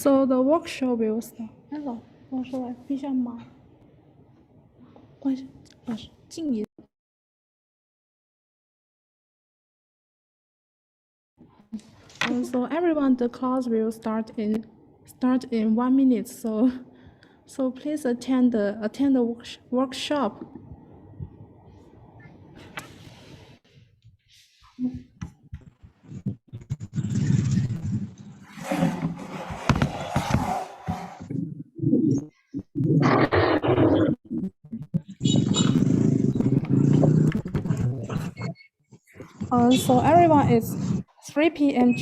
So the workshop will start. 哎，老师来闭下麦，关系老师静音。So everyone, the class will start in 1 minute. So please attend the workshop. So everyone is 3 p.m.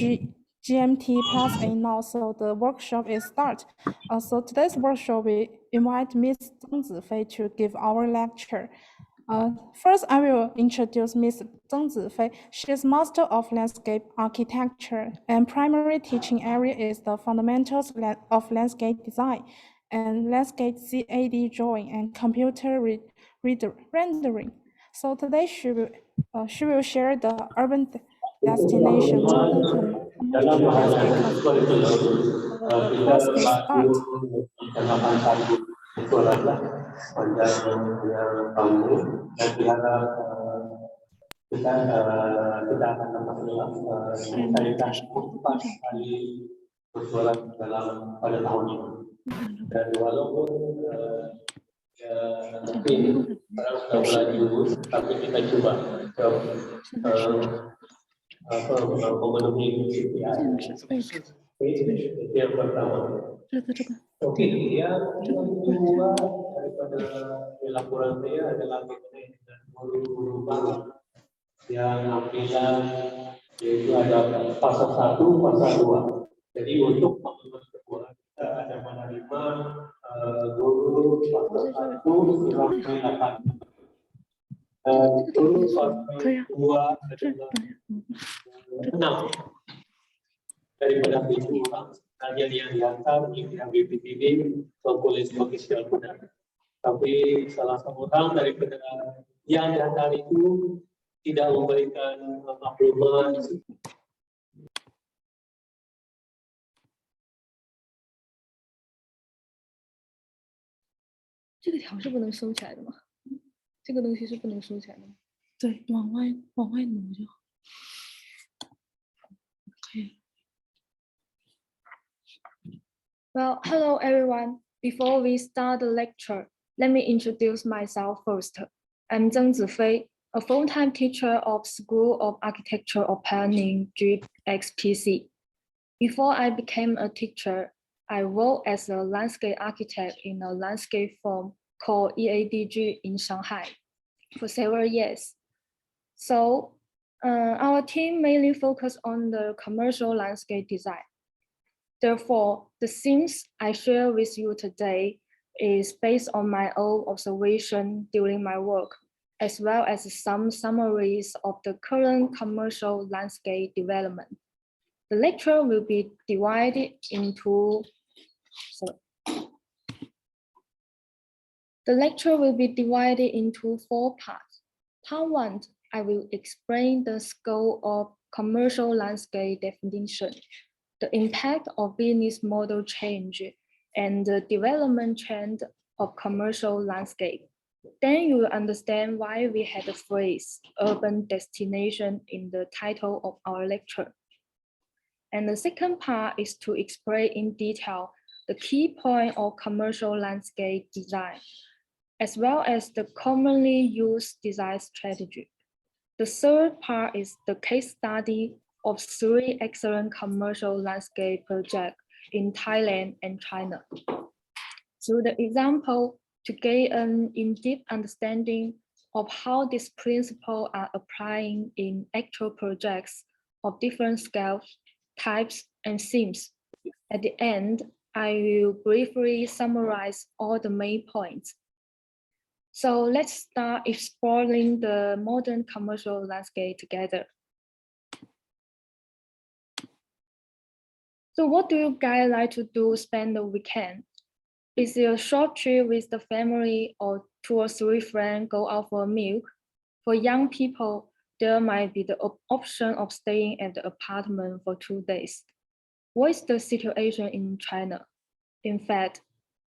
GMT plus 8 now, so the workshop is start. So today's workshop, we invite Ms. Zeng Zifei to give our lecture. First, I will introduce Ms. Zeng Zifei. She is Master of Landscape Architecture, and primary teaching area is the fundamentals of landscape design and landscape CAD drawing and computer rendering. So today she will share the urban destination modern commercial landscape construction. The class is start. Kita akan dapat menyelesaikan empat kali persoalan dalam pada tahun ini. Dan walaupun mungkin sekarang sudah mulai lulus, tapi kita coba memenuhi KPI. Itu yang pertama. Oke, yang kedua daripada laporan saya adalah mengenai guru-guru baru yang ambilan yaitu ada pasal 1, pasal 2. Jadi untuk pengumuman kedua kita ada menerima guru pasal 1 sampai 8. Guru sampai 2 adalah 6 daripada 7 orang. Kajian yang dihantar yang BPTD boleh spesial benar. Tapi salah seorang daripada yang dihantar itu tidak memberikan maklumat. 这个条是不能收起来的吗？这个东西是不能收起来的吗？对，往外挪就好。Okay. Well, hello everyone. Before we start the lecture, let me introduce myself first. I'm Zeng Zifei, a full-time teacher of School of Architecture of Planning GXPC. Before I became a teacher, I worked as a landscape architect in a landscape firm called EADG in Shanghai for several years. So our team mainly focused on the commercial landscape design. Therefore, the themes I share with you today is based on my own observation during my work, as well as some summaries of the current commercial landscape development. The lecture will be divided into four parts. Part 1, I will explain the scope of commercial landscape definition, the impact of business model change, and the development trend of commercial landscape. Then you will understand why we had the phrase urban destination in the title of our lecture. And the second part is to explain in detail the key point of commercial landscape design, as well as the commonly used design strategy. The third part is the case study of 3 excellent commercial landscape projects in Thailand and China. Through the example, to gain an in-depth understanding of how these principles are applying in actual projects of different scales, types, and themes. At the end, I will briefly summarize all the main points. So let's start exploring the modern commercial landscape together. So what do you guys like to do spend the weekend? Is it a short trip with the family or 2 or 3 friends go out for a meal? For young people, there might be the option of staying at the apartment for 2 days. What is the situation in China? In fact,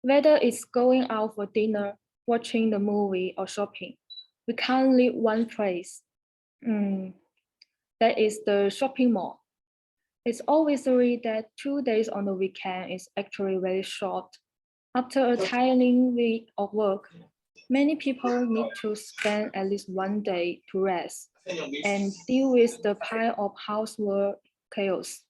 whether it's going out for dinner, watching the movie, or shopping, we can't leave one place. That is the shopping mall. It's always worried that 2 days on the weekend is actually very short. After a tiring week of work, many people need to spend at least 1 day to rest and deal with the pile of housework chaos.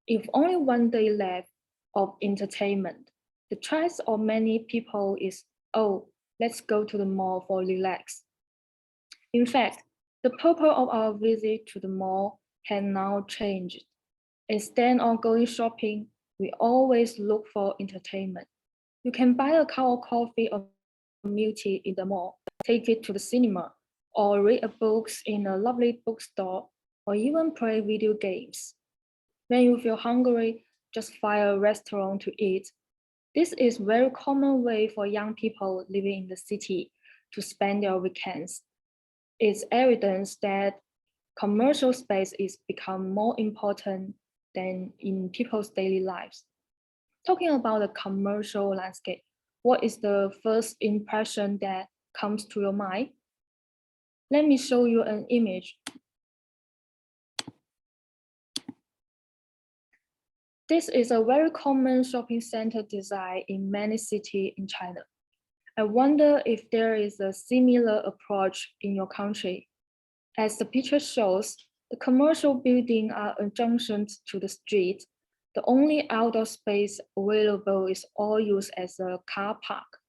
If only 1 day left of entertainment, the choice of many people is, oh, let's go to the mall for relax. In fact, the purpose of our visit to the mall has now changed. Instead of going shopping, we always look for entertainment. You can buy a cup of coffee or milk tea in the mall, take it to the cinema, or read a book in a lovely bookstore, or even play video games. When you feel hungry, just find a restaurant to eat. This is a very common way for young people living in the city to spend their weekends. It's evidence that commercial space is become more important than in people's daily lives. Talking about the commercial landscape, what is the first impression that comes to your mind? Let me show you an image. This is a very common shopping center design in many cities in China. I wonder if there is a similar approach in your country. As the picture shows, the commercial buildings are adjacent to the street. The only outdoor space available is all used as a car park.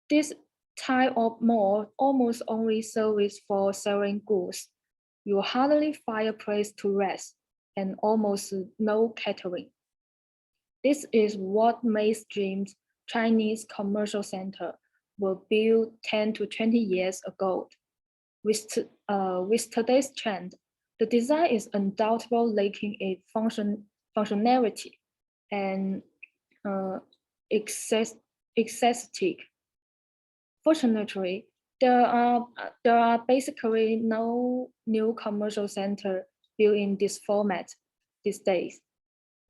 This type of mall almost only serves for selling goods. You hardly find a place to rest and almost no catering. This is what mainstream Chinese commercial center were built 10 to 20 years ago. With today's trend, the design is undoubtedly lacking a functionality and aesthetic. Fortunately, there are basically no new commercial center built in this format these days.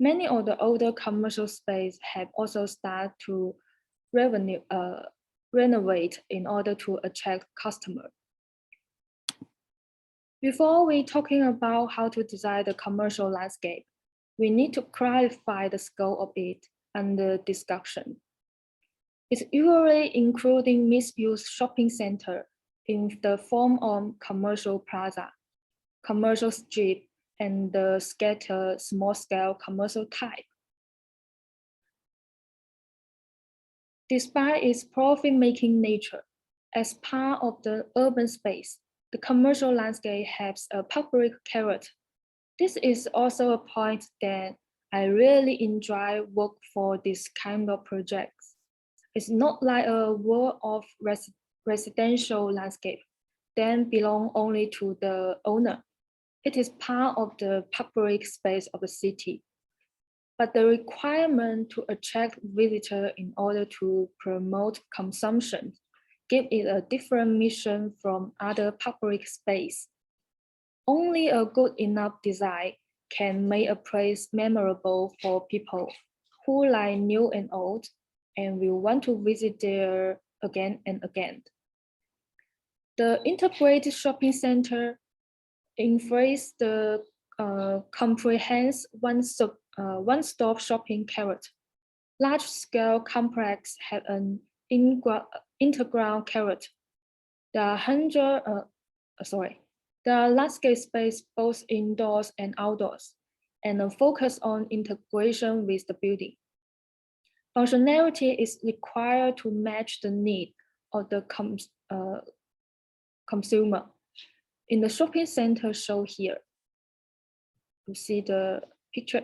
Many of the older commercial space have also started to renovate in order to attract customers. Before we talking about how to design the commercial landscape, we need to clarify the scope of it under discussion. It's usually including mixed-use shopping center in the form of commercial plaza, commercial strip, and the scattered small-scale commercial type. Despite its profit-making nature, as part of the urban space, the commercial landscape has a public character. This is also a point that I really enjoy work for this kind of projects. It's not like a world of residential landscape, then belong only to the owner. It is part of the public space of the city. But the requirement to attract visitors in order to promote consumption give it a different mission from other public space. Only a good enough design can make a place memorable for people who like new and old and will want to visit there again and again. The integrated shopping center embraces the comprehensive one-stop shopping character. Large-scale complex have an integral character. There are landscape space both indoors and outdoors, and a focus on integration with the building. Functionality is required to match the need of the consumer. In the shopping center shown here, you see the picture.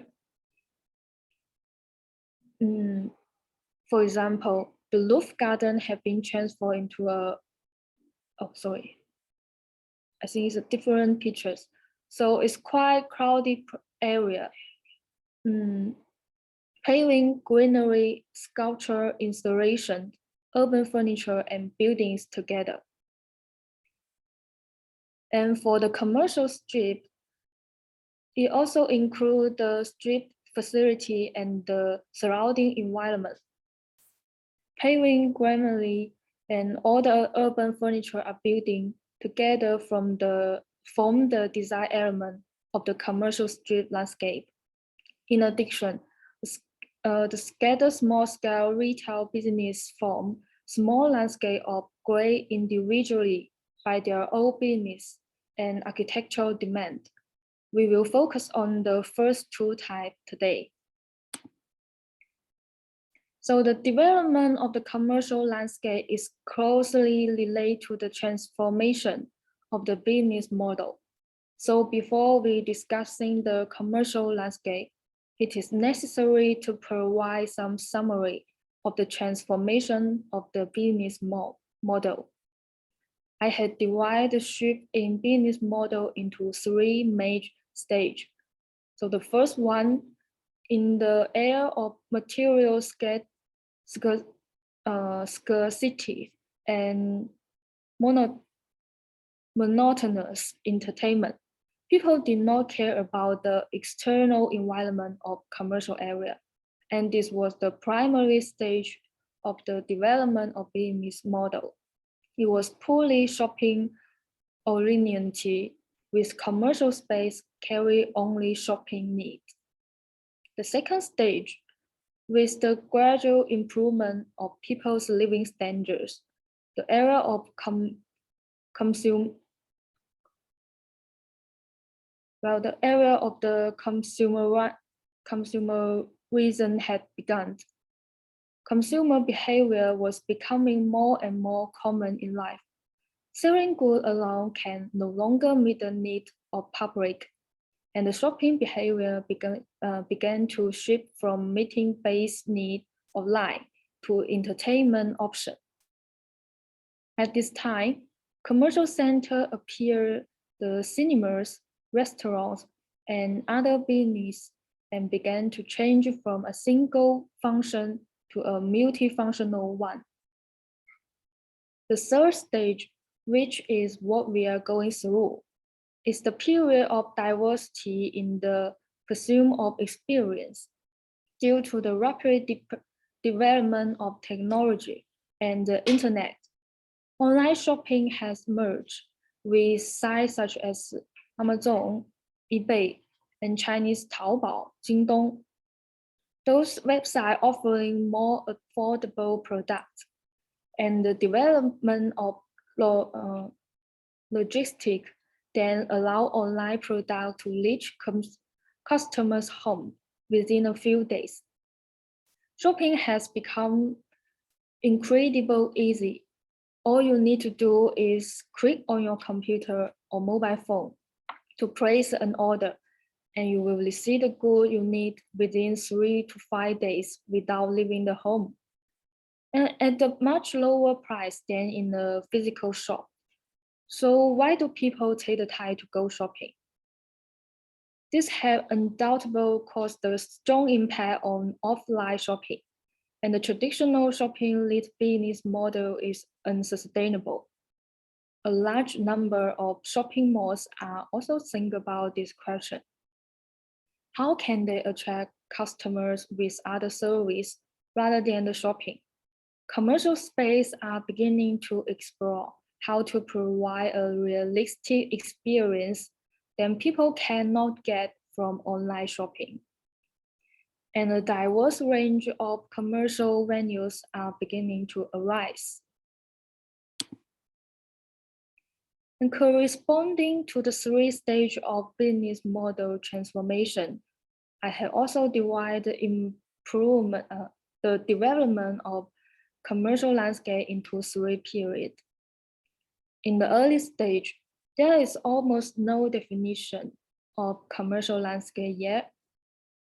For example, the roof garden have been transformed into a, I think it's a different pictures. So it's quite crowded area. Paving, greenery, sculpture, installation, urban furniture, and buildings together. And for the commercial strip, it also includes the strip facility and the surrounding environment. Paving gradually and all the urban furniture are building together form the design element of the commercial street landscape. In addition, the scattered small-scale retail business form small landscape of grade individually by their own business and architectural demand. We will focus on the first two types today. So the development of the commercial landscape is closely related to the transformation of the business model. So before we discussing the commercial landscape, it is necessary to provide some summary of the transformation of the business model. I had divided the shift in business model into three major stages. So the first one, in the era of material scarcity and monotonous entertainment, people did not care about the external environment of commercial area. And this was the primary stage of the development of business model. It was purely shopping oriented with commercial space carry only shopping needs. The second stage, with the gradual improvement of people's living standards, the era of consumerism had begun. Consumer behavior was becoming more and more common in life. Selling goods alone can no longer meet the needs of public, and the shopping behavior began to shift from meeting base need of life to entertainment option. At this time, commercial center appeared the cinemas, restaurants, and other business and began to change from a single function to a multifunctional one. The third stage, which is what we are going through, is the period of diversity in the pursuit of experience. Due to the rapid development of technology and the internet, online shopping has merged with sites such as Amazon, eBay, and Chinese Taobao, Jingdong. Those websites offering more affordable products and the development of logistics then allow online products to reach customers' home within a few days. Shopping has become incredibly easy. All you need to do is click on your computer or mobile phone to place an order, and you will receive the goods you need within 3 to 5 days without leaving the home, and at a much lower price than in a physical shop. So why do people take the time to go shopping? This has undoubtedly caused a strong impact on offline shopping, and the traditional shopping-led business model is unsustainable. A large number of shopping malls are also thinking about this question. How can they attract customers with other services rather than the shopping? Commercial space are beginning to explore how to provide a realistic experience that people cannot get from online shopping. And a diverse range of commercial venues are beginning to arise. And corresponding to the three stages of business model transformation, I have also divided the development of commercial landscape into three periods. In the early stage, there is almost no definition of commercial landscape yet,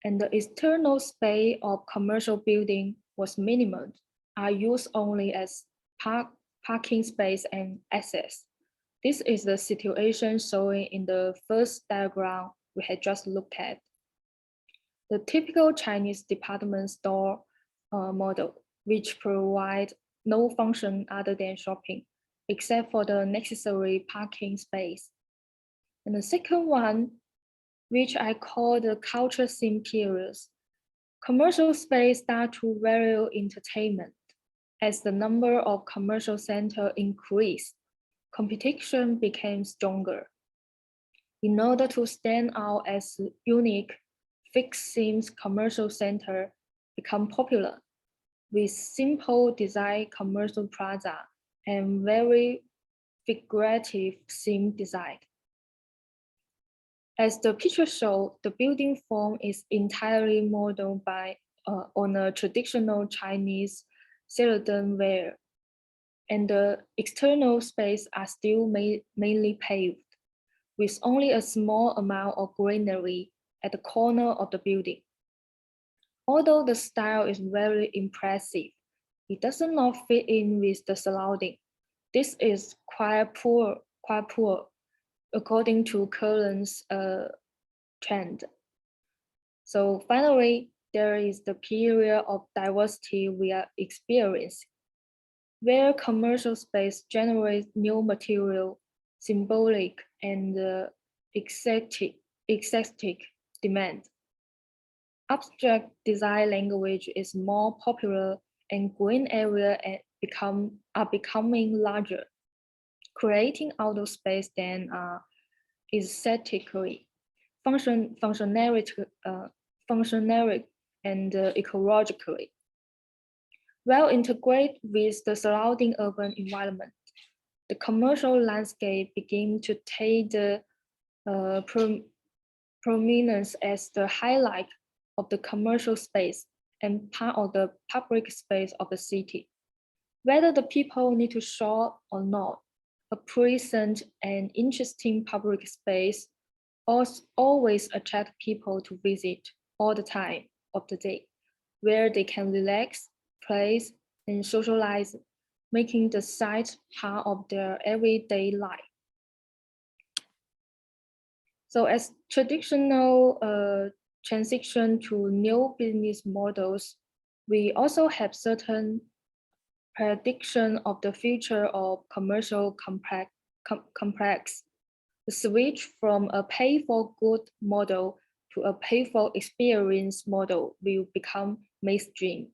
and the external space of commercial building was minimal, are used only as parking space and access. This is the situation showing in the first diagram we had just looked at. The typical Chinese department store model, which provides no function other than shopping, except for the necessary parking space. And the second one, which I call the culture scene periods, Commercial space start to value entertainment. As the number of commercial centers increased, competition became stronger. In order to stand out as unique, fixed themes commercial center become popular with simple design commercial plaza and very figurative theme design. As the picture shows, the building form is entirely modeled on a traditional Chinese celadon ware, and the external space are still mainly paved, with only a small amount of greenery at the corner of the building. Although the style is very impressive, it does not fit in with the surrounding. This is quite poor according to current trend. So finally, there is the period of diversity we are experiencing, where commercial space generates new material, symbolic and exotic demand. Abstract design language is more popular and green areas are becoming larger, creating outdoor space that are aesthetically, functionality and ecologically well integrated with the surrounding urban environment. The commercial landscape begin to take the prominence as the highlight of the commercial space and part of the public space of the city. Whether the people need to shop or not, a pleasant and interesting public space always attract people to visit all the time of the day, where they can relax, play, and socialize, making the site part of their everyday life. So as traditional transition to new business models, we also have certain prediction of the future of commercial complex. The switch from a pay-for-good model to a pay-for-experience model will become mainstream.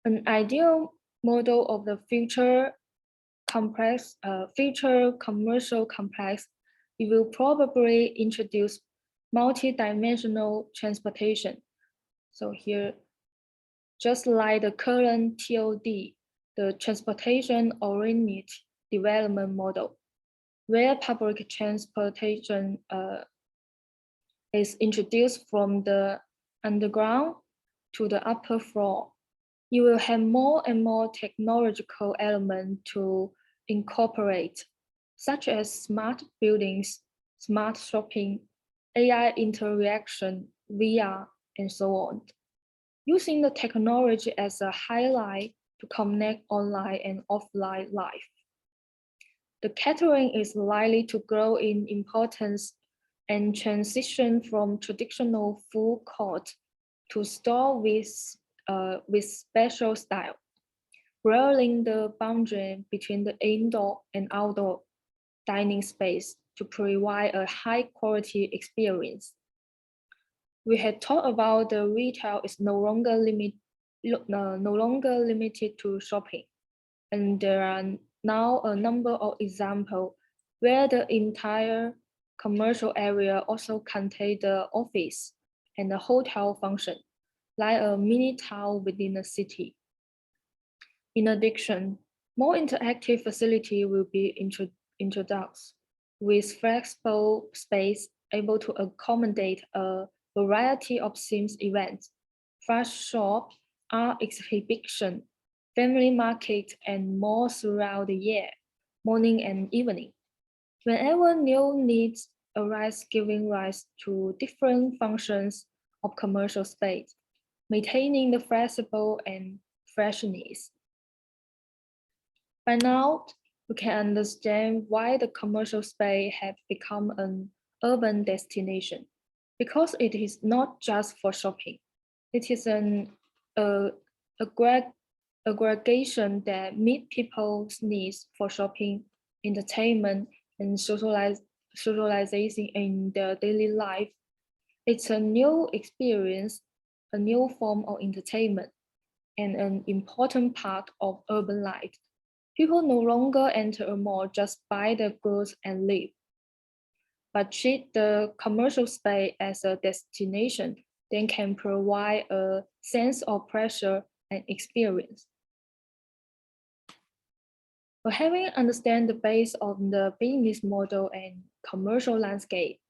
An ideal model of the future commercial complex, it will probably introduce multi-dimensional transportation. So here, just like the current TOD, the transportation-oriented development model, where public transportation is introduced from the underground to the upper floor. You will have more and more technological elements to incorporate, such as smart buildings, smart shopping, AI interaction, VR, and so on. Using the technology as a highlight to connect online and offline life. The catering is likely to grow in importance and transition from traditional food court to store with special style, blurring the boundary between the indoor and outdoor dining space to provide a high quality experience. We had talked about the retail is no longer limited to shopping, and there are now a number of examples where the entire commercial area also contains the office and the hotel function, like a mini town within a city. In addition, more interactive facility will be introduced with flexible space able to accommodate a variety of themes events, flash shop, art exhibition, family market, and more throughout the year, morning and evening. Whenever new needs arise, giving rise to different functions of commercial space, maintaining the flexible and freshness. By now, we can understand why the commercial space have become an urban destination, because it is not just for shopping. It is an aggregation that meet people's needs for shopping, entertainment, and socializing in their daily life. It's a new experience a new form of entertainment and an important part of urban life. People no longer enter a mall just buy the goods and leave, but treat the commercial space as a destination that can provide a sense of pleasure and experience. For having understand the base of the business model and commercial landscape,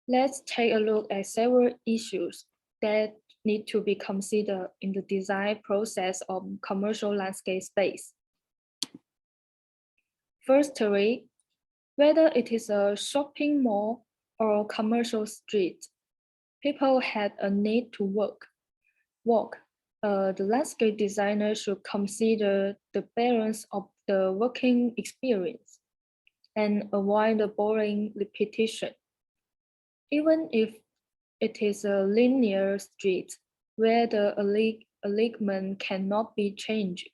let's take a look at several issues that need to be considered in the design process of commercial landscape space. Firstly, whether it is a shopping mall or a commercial street, people had a need to walk. The landscape designer should consider the balance of the working experience and avoid the boring repetition. Even if it is a linear street where the alignment cannot be changed,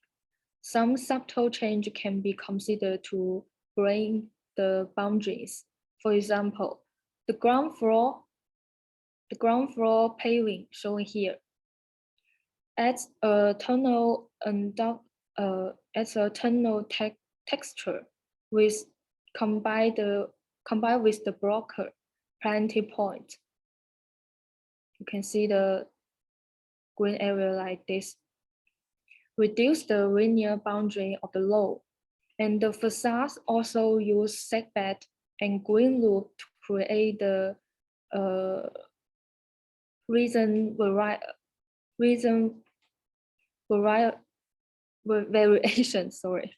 some subtle change can be considered to bring the boundaries. For example, the ground floor paving shown here adds a tunnel texture with combined with the broker planting point. You can see the green area like this. Reduce the linear boundary of the road. And the facades also use setback and green loop to create the variation. Sorry.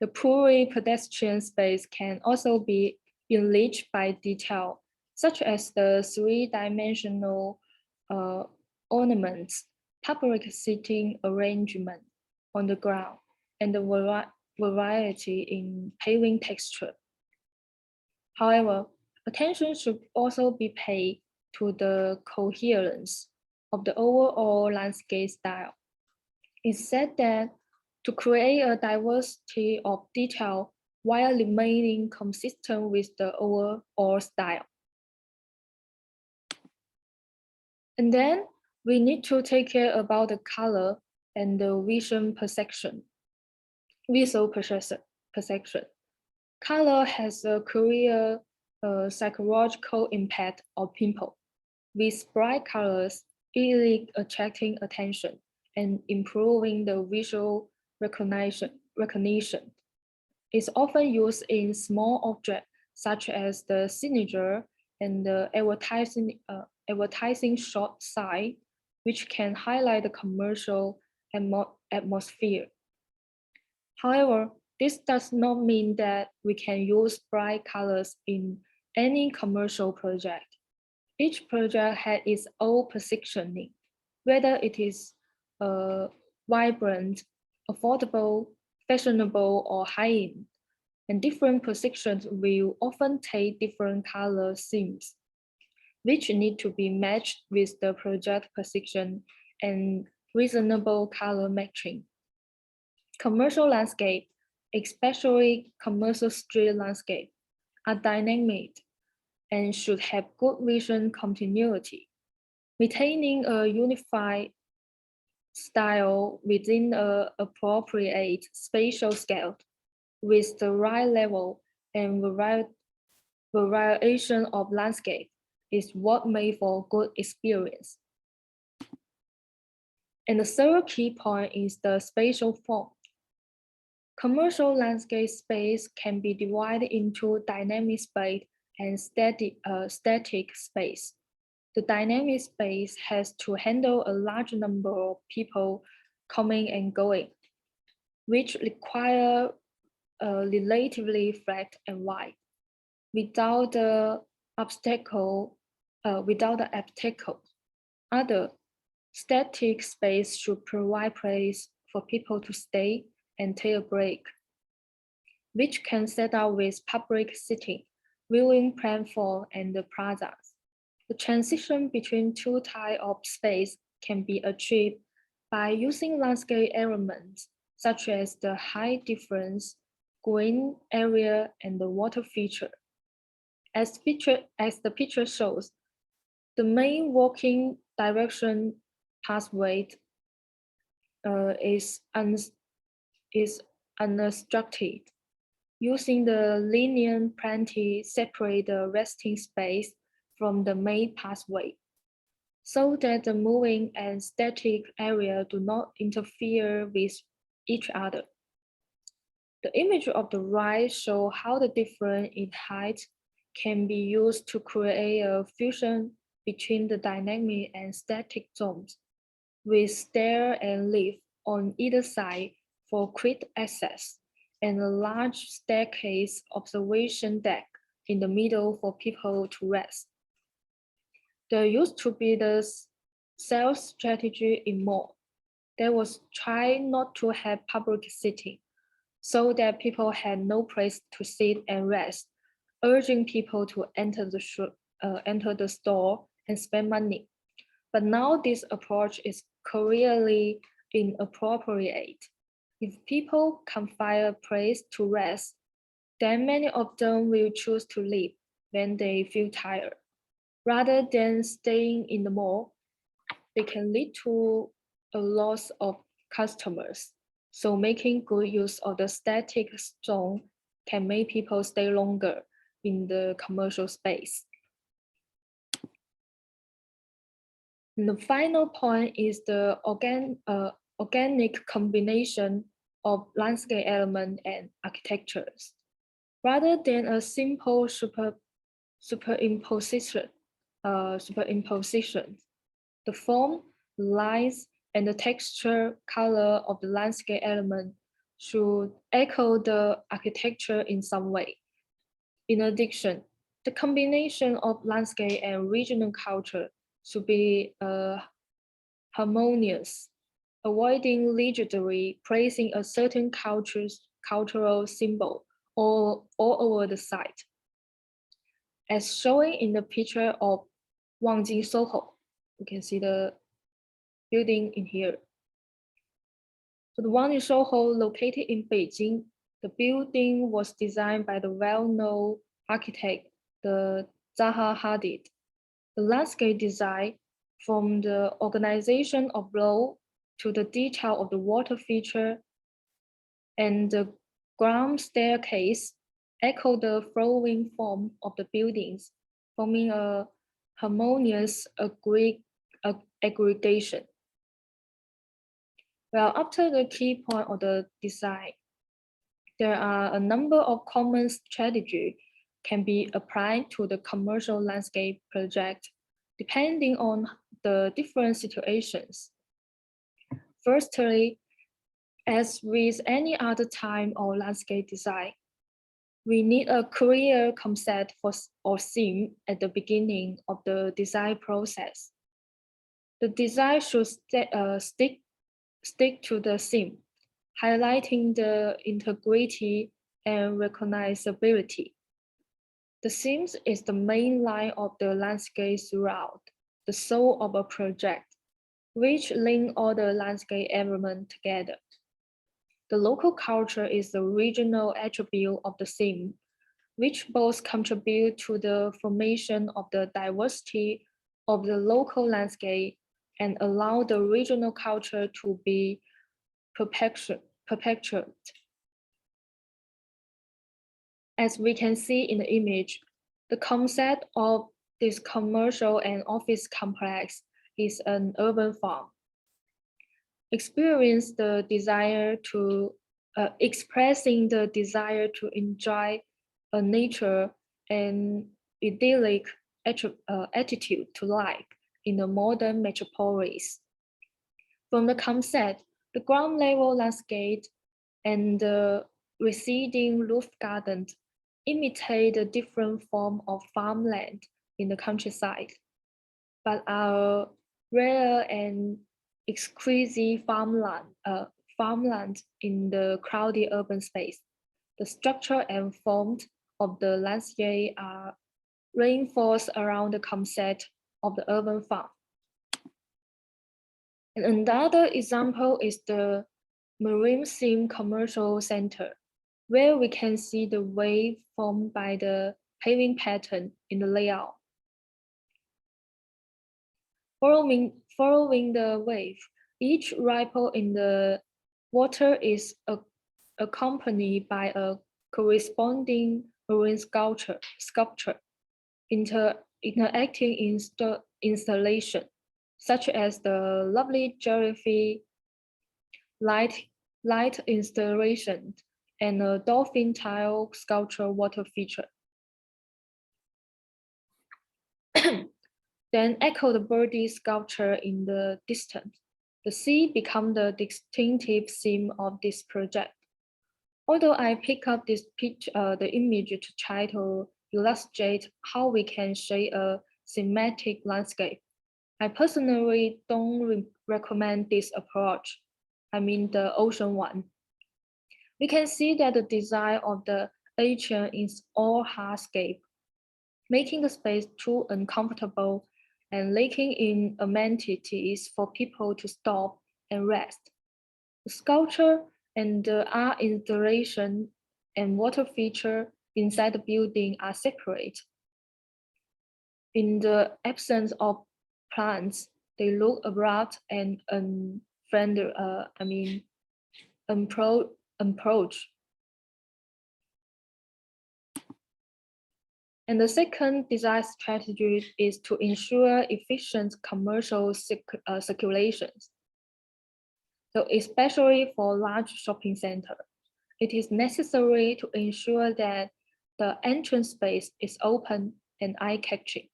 The poorly pedestrian space can also be enriched by detail, such as the three-dimensional ornaments, public seating arrangement on the ground, and the variety in paving texture. However, attention should also be paid to the coherence of the overall landscape style. It's said that to create a diversity of detail while remaining consistent with the overall style. And then we need to take care about the color and the visual perception. Color has a clear psychological impact on people. With bright colors, easily attracting attention and improving the visual recognition. It's often used in small objects such as the signature and the advertising short sign, which can highlight the commercial atmosphere. However, this does not mean that we can use bright colors in any commercial project. Each project has its own positioning, whether it is vibrant, affordable, fashionable, or high-end. And different positions will often take different color themes, which need to be matched with the project position and reasonable color matching. Commercial landscape, especially commercial street landscape, are dynamic and should have good vision continuity. Maintaining a unified style within an appropriate spatial scale with the right level and variation of landscape is what made for good experience. And the third key point is the spatial form. Commercial landscape space can be divided into dynamic space and static space. The dynamic space has to handle a large number of people coming and going, which require relatively flat and wide, without the obstacle. Other static space should provide place for people to stay and take a break, which can set out with public seating, viewing platform, and the plazas. The transition between two types of space can be achieved by using landscape elements such as the height difference, green area, and the water feature. As the picture shows, the main walking direction pathway is unobstructed. Using the linear plenty separate the resting space from the main pathway, so that the moving and static area do not interfere with each other. The image of the right shows how the difference in height can be used to create a fusion between the dynamic and static zones, with stair and lift on either side for quick access, and a large staircase observation deck in the middle for people to rest. There used to be the sales strategy in mall. There was try not to have public seating, so that people had no place to sit and rest, urging people to enter the store and spend money. But now this approach is clearly inappropriate. If people can find a place to rest, then many of them will choose to leave when they feel tired. Rather than staying in the mall, they can lead to a loss of customers. So making good use of the static zone can make people stay longer in the commercial space. And the final point is the organic combination of landscape element and architectures. Rather than a simple superimposition, the form, lines, and the texture color of the landscape element should echo the architecture in some way. In addition, the combination of landscape and regional culture should be harmonious, avoiding rigidly placing a certain cultural symbol all over the site. As shown in the picture of Wangjing Soho, you can see the building in here. So the Wangjing Soho, located in Beijing, the building was designed by the well-known architect, the Zaha Hadid. The landscape design, from the organization of road to the detail of the water feature and the ground staircase, echo the flowing form of the buildings, forming a harmonious aggregation. Well, after the key point of the design, there are a number of common strategies can be applied to the commercial landscape project, depending on the different situations. Firstly, as with any other time or landscape design, we need a clear concept or theme at the beginning of the design process. The design should stick to the theme, highlighting the integrity and recognizability. The theme is the main line of the landscape throughout, the soul of a project, which link all the landscape elements together. The local culture is the regional attribute of the theme, which both contribute to the formation of the diversity of the local landscape and allow the regional culture to be perpetuated. As we can see in the image, the concept of this commercial and office complex is an urban farm. Expressing the desire to enjoy a nature and idyllic attitude to life in the modern metropolis. From the concept, the ground level landscape and the receding roof garden imitate the different form of farmland in the countryside, but are rare and exquisite farmland in the crowded urban space. The structure and form of the landscape are reinforced around the concept of the urban farm. And another example is the Marine Sim Commercial Center, where we can see the wave formed by the paving pattern in the layout. Following the wave, each ripple in the water is accompanied by a corresponding marine sculpture interacting installation, such as the lovely jellyfish light installation and a dolphin tile sculpture water feature. Then echo the birdie sculpture in the distance. The sea become the distinctive theme of this project. Although I pick up this the image to try to illustrate how we can shape a thematic landscape, I personally don't recommend this approach. I mean the ocean one. We can see that the design of the ocean is all hardscape, making the space too uncomfortable and lacking in amenities for people to stop and rest. The sculpture and the art installation and water feature inside the building are separate. In the absence of plants, they look abrupt and unfriendly. Approach. And the second design strategy is to ensure efficient commercial circulations. So especially for large shopping center, it is necessary to ensure that the entrance space is open and eye-catching.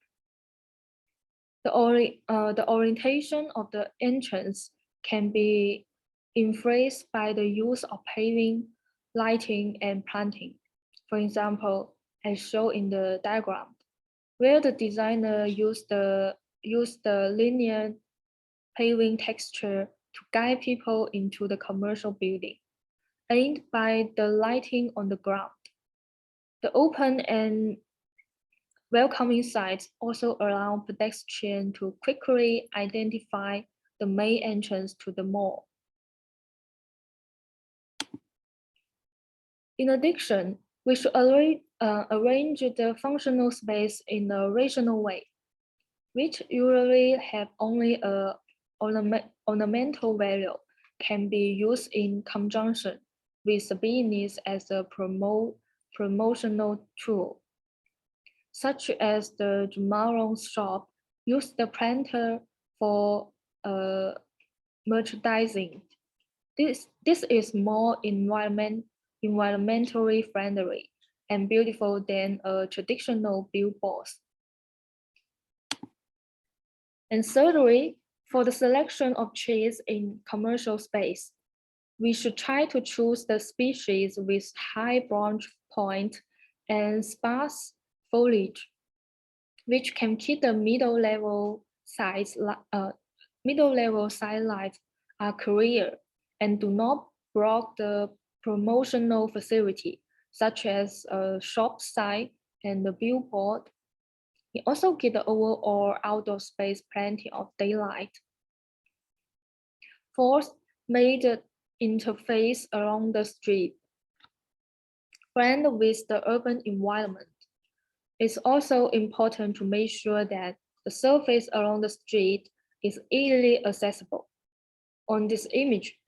The orientation of the entrance can be influenced by the use of paving, lighting, and planting. For example, as shown in the diagram, where the designer used the linear paving texture to guide people into the commercial building, aided by the lighting on the ground. The open and welcoming sites also allow pedestrians to quickly identify the main entrance to the mall. In addition, we should arrange the functional space in a rational way, which usually have only a ornamental value, can be used in conjunction with the business as a promotional tool, such as the Jumarong shop use the planter for merchandising. This is more environmentally friendly and beautiful than a traditional billboard. And thirdly, for the selection of trees in commercial space, we should try to choose the species with high branch point and sparse foliage, which can keep the middle-level size lights are clear and do not block the promotional facility, such as a shop site and the billboard. It also gives the overall outdoor space plenty of daylight. Fourth, make the interface along the street blend with the urban environment. It's also important to make sure that the surface along the street is easily accessible. On this image,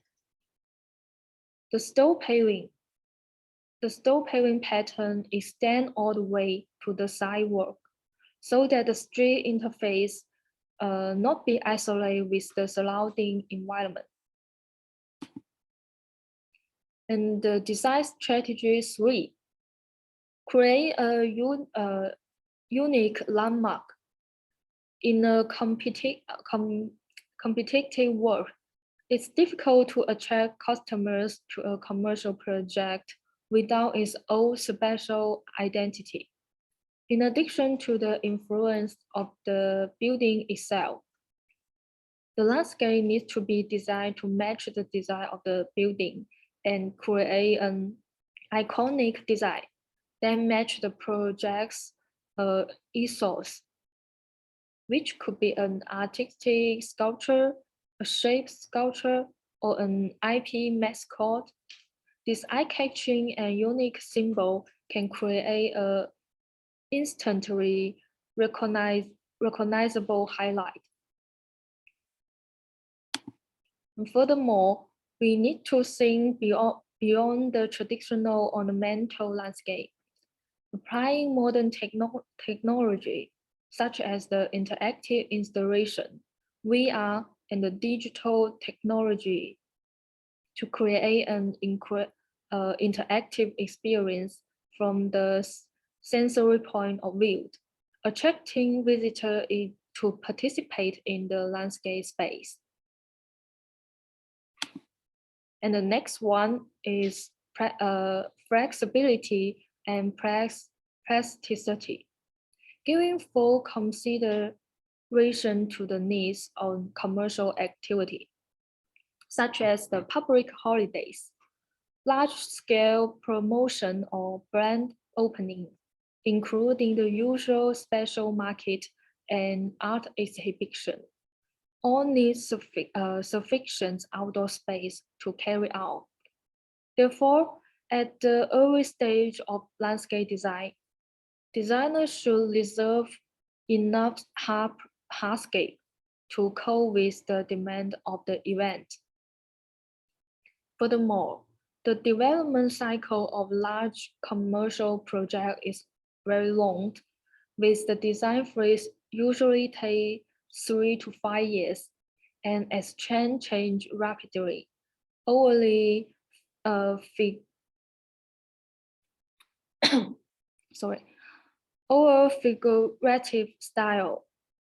the stone paving pattern extends all the way to the sidewalk, so that the street interface not be isolated with the surrounding environment. And the design strategy 3, create a unique landmark. In a competitive world, it's difficult to attract customers to a commercial project without its own special identity. In addition to the influence of the building itself, the landscape needs to be designed to match the design of the building and create an iconic design that match the project's ethos, which could be an artistic sculpture, a shape sculpture, or an IP mascot. This eye-catching and unique symbol can create a instantly recognizable highlight. And furthermore, we need to think beyond the traditional ornamental landscape, applying modern technology, such as the interactive installation, VR, and the digital technology to create an interactive experience from the sensory point of view, attracting visitors to participate in the landscape space. And the next one is flexibility and plasticity, giving full consideration to the needs of commercial activity, such as the public holidays, large-scale promotion or brand opening, including the usual special market and art exhibition. All need sufficient outdoor space to carry out. Therefore, at the early stage of landscape design, designers should reserve enough hardscape to cope with the demand of the event. Furthermore, the development cycle of large commercial projects is very long, with the design phase usually take 3 to 5 years, and as trends change rapidly, overly figurative style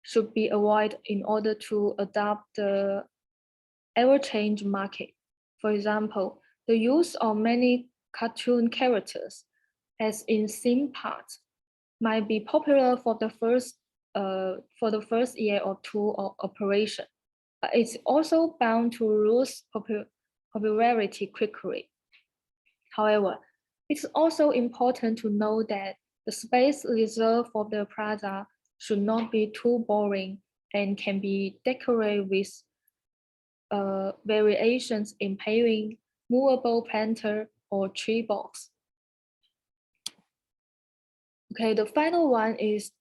should be avoided in order to adapt the ever-changing market. For example, the use of many cartoon characters, as in theme parks, might be popular for the first year or two of operation, but it's also bound to lose popularity quickly. However, it's also important to know that the space reserved for the plaza should not be too boring and can be decorated with variations in paving, movable planter, or tree box. Okay, the final one is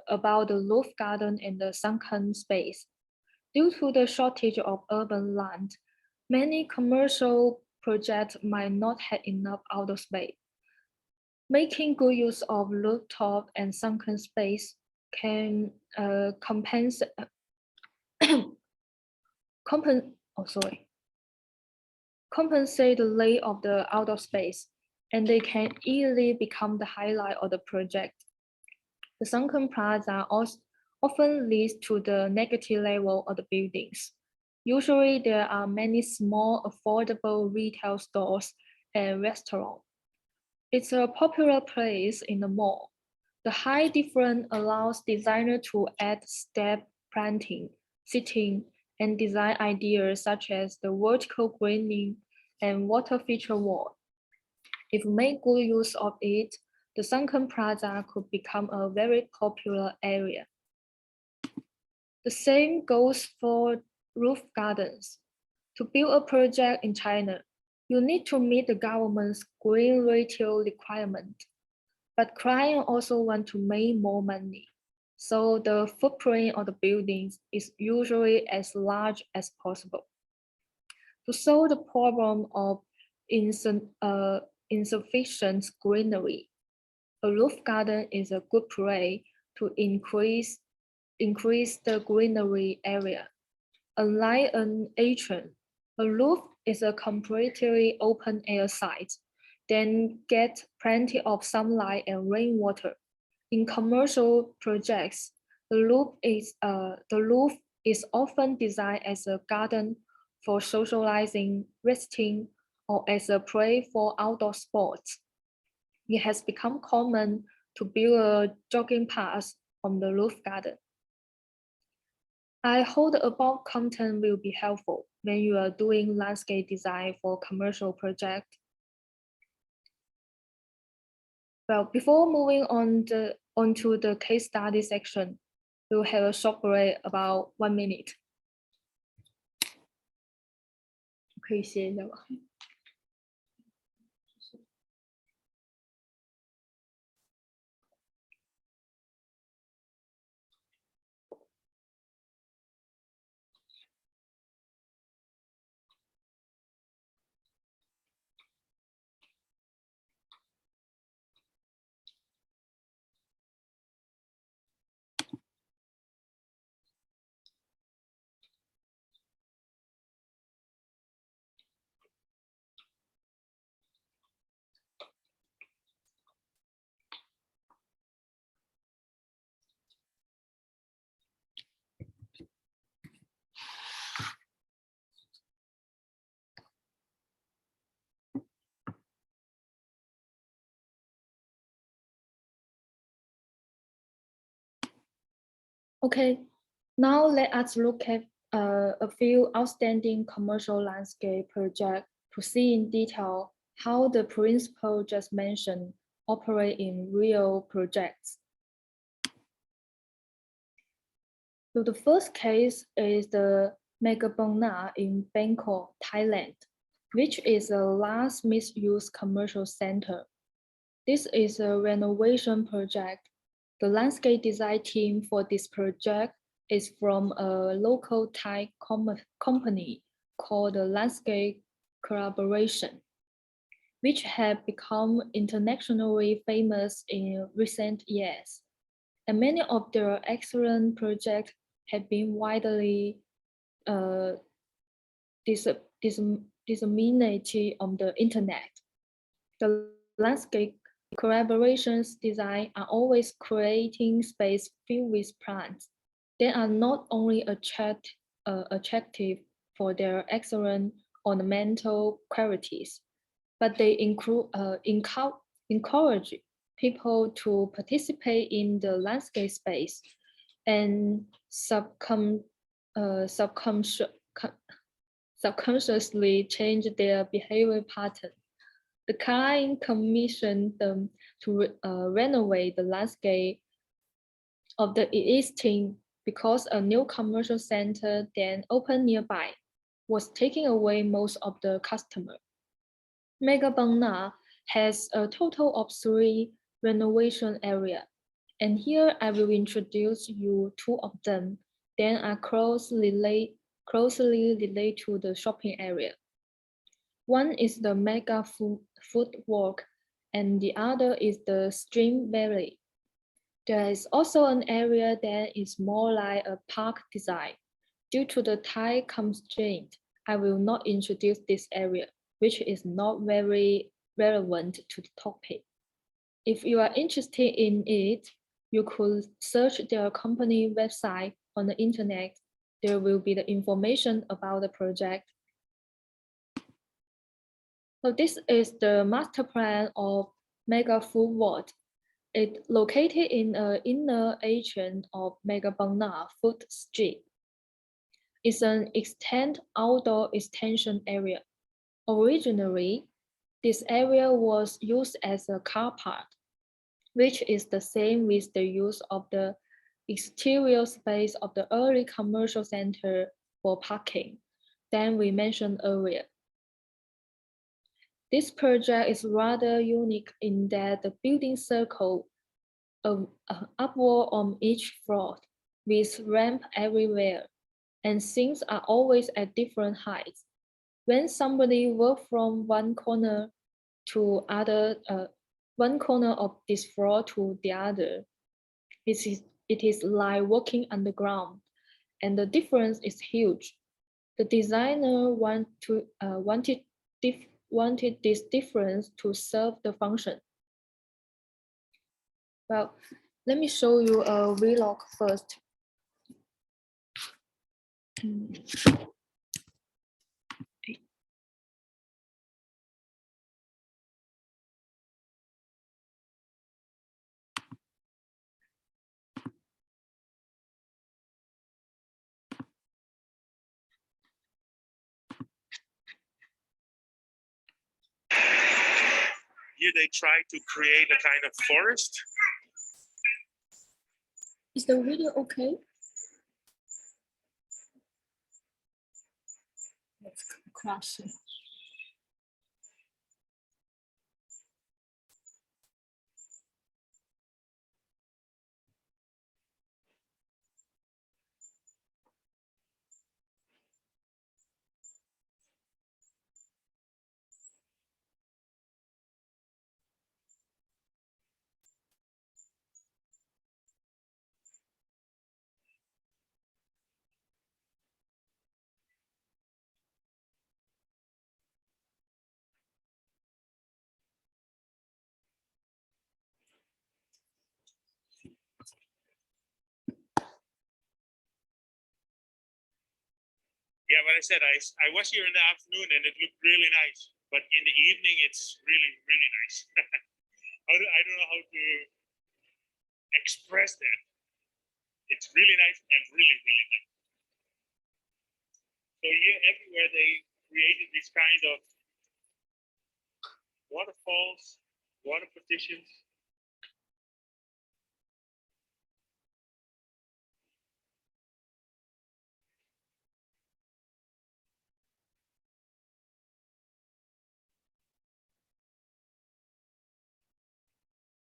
about the roof garden and the sunken space. Due to the shortage of urban land, many commercial projects might not have enough outdoor space. Making good use of rooftop and sunken space can compensate the lack of the outdoor space, and they can easily become the highlight of the project. The sunken plaza often leads to the negative level of the buildings. Usually, there are many small, affordable retail stores and restaurants. It's a popular place in the mall. The high difference allows designers to add step planting, seating, and design ideas such as the vertical greening and water feature wall. If made good use of it, the sunken plaza could become a very popular area. The same goes for roof gardens. To build a project in China, you need to meet the government's green retail requirement. But clients also want to make more money. So the footprint of the buildings is usually as large as possible. To solve the problem of insufficient greenery, a roof garden is a good way to increase the greenery area. Unlike an atrium, a roof is a completely open air site, then get plenty of sunlight and rainwater. In commercial projects, the roof is often designed as a garden for socializing, resting, or as a place for outdoor sports. It has become common to build a jogging path on the roof garden. I hope the above content will be helpful when you are doing landscape design for commercial project. Well, before moving onto the case study section, we'll have a short break about 1 minute. 可以歇一下吧。Okay, now let us look at a few outstanding commercial landscape projects to see in detail how the principle just mentioned operate in real projects. So the first case is the Megabongna in Bangkok, Thailand, which is a large mixed-use commercial center. This is a renovation project. The landscape design team for this project is from a local Thai company called the Landscape Collaboration, which have become internationally famous in recent years. And many of their excellent projects have been widely disseminated on the internet. The landscape collaborations design are always creating space filled with plants. They are not only attractive for their excellent ornamental qualities, but they encourage people to participate in the landscape space and subconsciously change their behavior pattern. The client commissioned them to renovate the landscape of the existing because a new commercial center then opened nearby was taking away most of the customer. Megabangna has a total of 3 renovation area, and here I will introduce you 2 of them, then are closely related to the shopping area. One is the Mega Food Walk, and the other is the Stream Valley. There is also an area that is more like a park design. Due to the time constraint, I will not introduce this area, which is not very relevant to the topic. If you are interested in it, you could search their company website on the internet. There will be the information about the project. So this is the master plan of Mega Food World. It's located in an inner region of Megabangna Food Street. It's an outdoor extension area. Originally, this area was used as a car park, which is the same with the use of the exterior space of the early commercial center for parking that we mentioned earlier. This project is rather unique in that the building circle upward on each floor with ramp everywhere, and sinks are always at different heights. When somebody walks from one corner to one corner of this floor to the other, it is like walking underground, and the difference is huge. The designer wanted this difference to serve the function. Well, let me show you a vlog first. Here they try to create a kind of forest. Is the video okay? Let's crash it. Yeah, what I said, I was here in the afternoon and it looked really nice, but in the evening it's really, really nice. I don't know how to express that. it's really nice and really, really nice. So here, everywhere they created this kind of waterfalls, water partitions.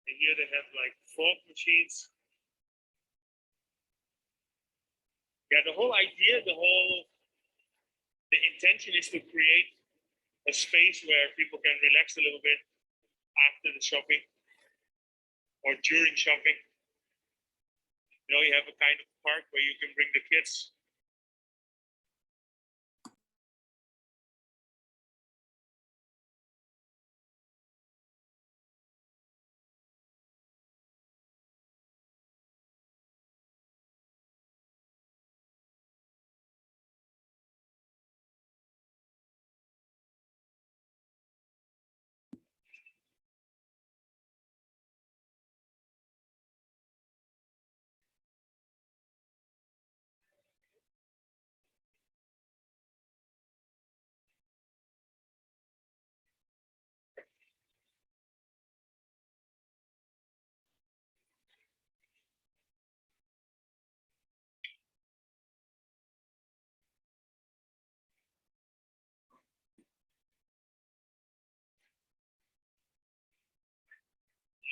And here they have like fog machines. Yeah, the whole idea, the intention is to create a space where people can relax a little bit after the shopping or during shopping. You know, you have a kind of park where you can bring the kids.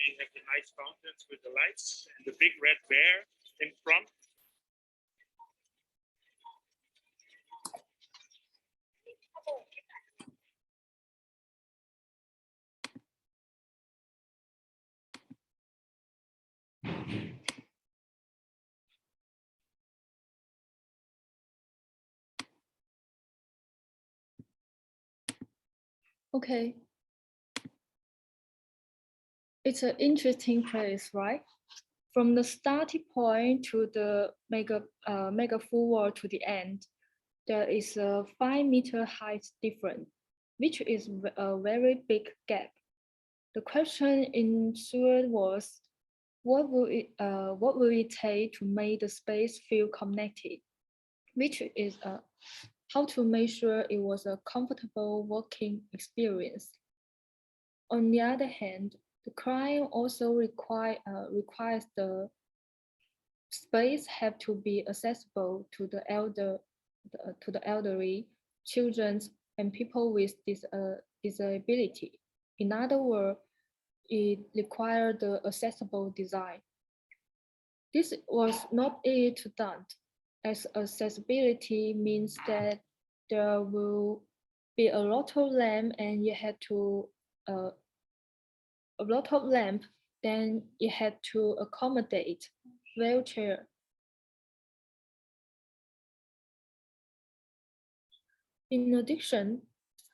You have the nice fountains with the lights and the big red bear in front. Okay. It's an interesting place, right? From the starting point to the mega forward to the end, there is a 5-meter height difference, which is a very big gap. The question ensued was, what will it take to make the space feel connected? Which is how to make sure it was a comfortable working experience. On the other hand, the client also requires the space have to be accessible to the elderly, children, and people with disability. In other words, it required the accessible design. This was not easy to done, as accessibility means that there will be a lot of lamp and you had to then you had to accommodate wheelchair. In addition,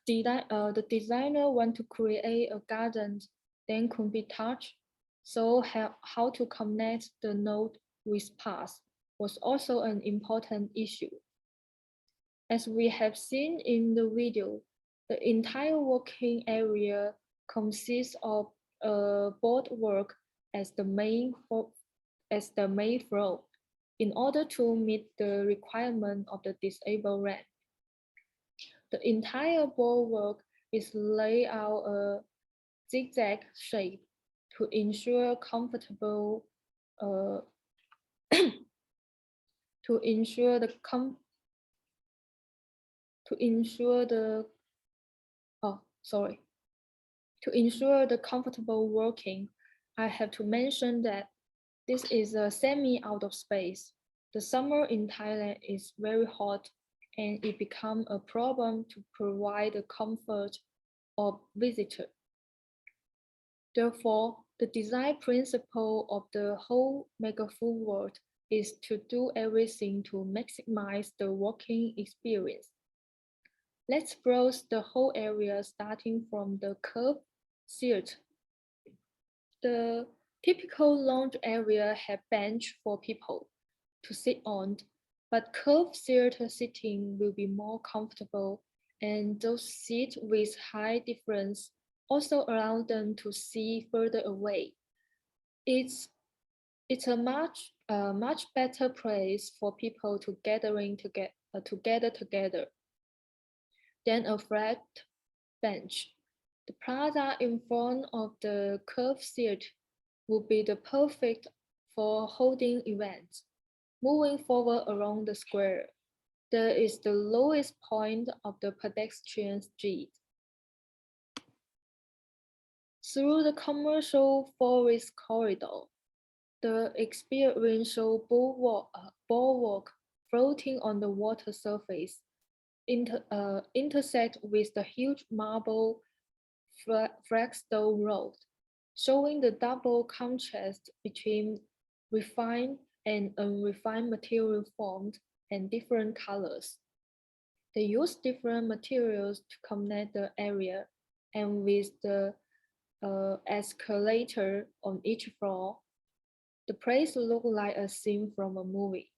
the designer want to create a garden that could be touched, so how to connect the node with path was also an important issue. As we have seen in the video, the entire working area consists of a boardwalk as the main floor in order to meet the requirement of the disabled ramp. The entire boardwalk is laid out a zigzag shape to ensure comfortable to ensure the comfortable working. I have to mention that this is a semi-outdoor space. The summer in Thailand is very hot and it becomes a problem to provide the comfort of visitors. Therefore, the design principle of the whole mega food world is to do everything to maximize the working experience. Let's browse the whole area starting from the curved theater. The typical lounge area has bench for people to sit on, but curved theater sitting will be more comfortable, and those seats with high difference also allow them to see further away. It's a much a much better place for people to gather together than a flat bench. The plaza in front of the curved seat would be the perfect for holding events. Moving forward along the square, there is the lowest point of the pedestrian street. Through the commercial forest corridor, the experiential bulwark floating on the water surface intersect with the huge marble flagstone road, showing the double contrast between refined and unrefined material formed and different colors. They use different materials to connect the area, and with the escalator on each floor, the place looked like a scene from a movie.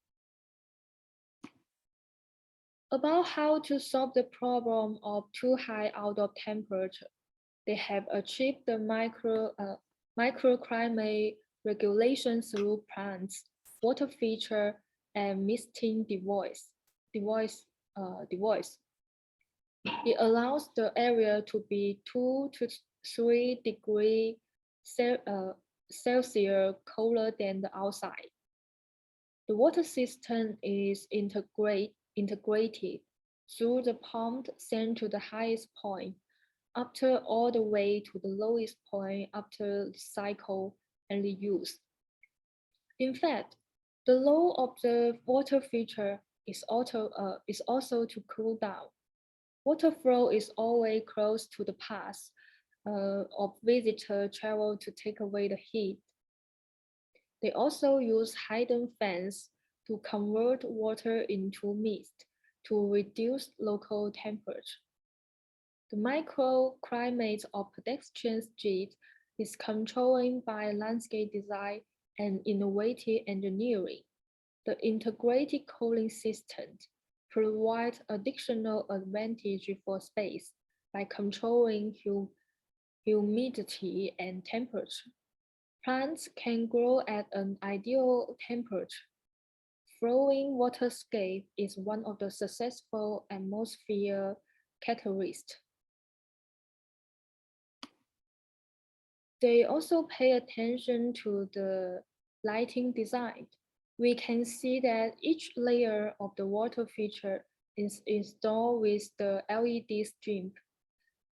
About how to solve the problem of too high outdoor temperature, they have achieved the microclimate regulation through plants, water feature, and misting device. It allows the area to be 2 to 3 degrees Celsius colder than the outside. The water system is integrated through the pump sent to the highest point, after all the way to the lowest point after the cycle and reuse. In fact, the law of the water feature is also to cool down. Water flow is always close to the path of visitor travel to take away the heat. They also use hidden fans to convert water into mist to reduce local temperature. The microclimate of pedestrian street is controlled by landscape design and innovative engineering. The integrated cooling system provides additional advantage for space by controlling humidity and temperature. Plants can grow at an ideal temperature. Flowing waterscape is one of the successful atmosphere catalysts. They also pay attention to the lighting design. We can see that each layer of the water feature is installed with the LED strip.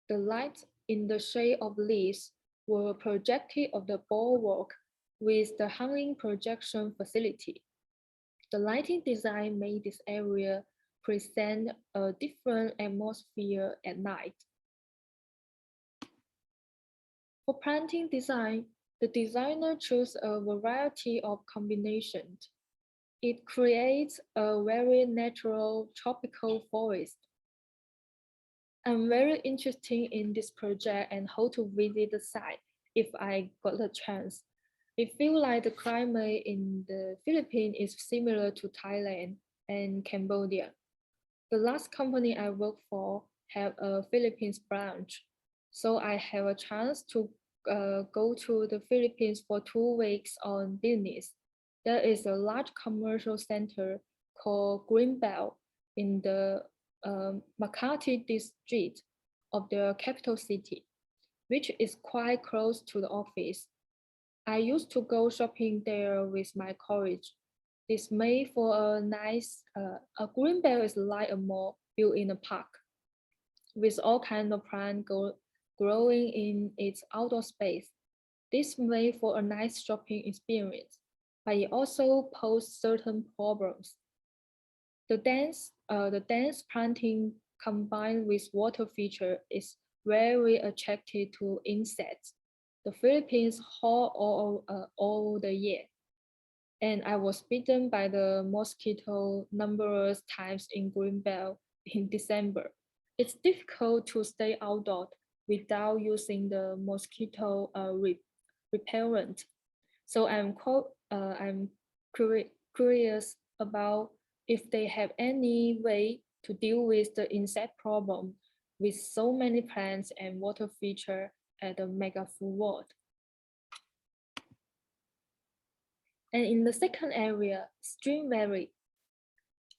The lights in the shade of leaves were projected of the bulwark with the hanging projection facility. The lighting design made this area present a different atmosphere at night. For planting design, the designer chose a variety of combinations. It creates a very natural tropical forest. I'm very interested in this project and hope to visit the site if I got the chance. It feels like the climate in the Philippines is similar to Thailand and Cambodia. The last company I worked for had a Philippines branch, so I have a chance to go to the Philippines for 2 weeks on business. There is a large commercial center called Greenbelt in the Makati district of the capital city, which is quite close to the office. I used to go shopping there with my college. It's made for a nice, a Greenbelt is like a mall built in a park with all kinds of plants growing in its outdoor space. This made for a nice shopping experience, but it also posed certain problems. The dense planting combined with water feature is very attractive to insects. The Philippines hot all the year, and I was bitten by the mosquito numerous times in Greenbelt in December. It's difficult to stay outdoors without using the mosquito repellent. So I'm curious about if they have any way to deal with the insect problem with so many plants and water feature at the mega full world. And in the second area, stream valley,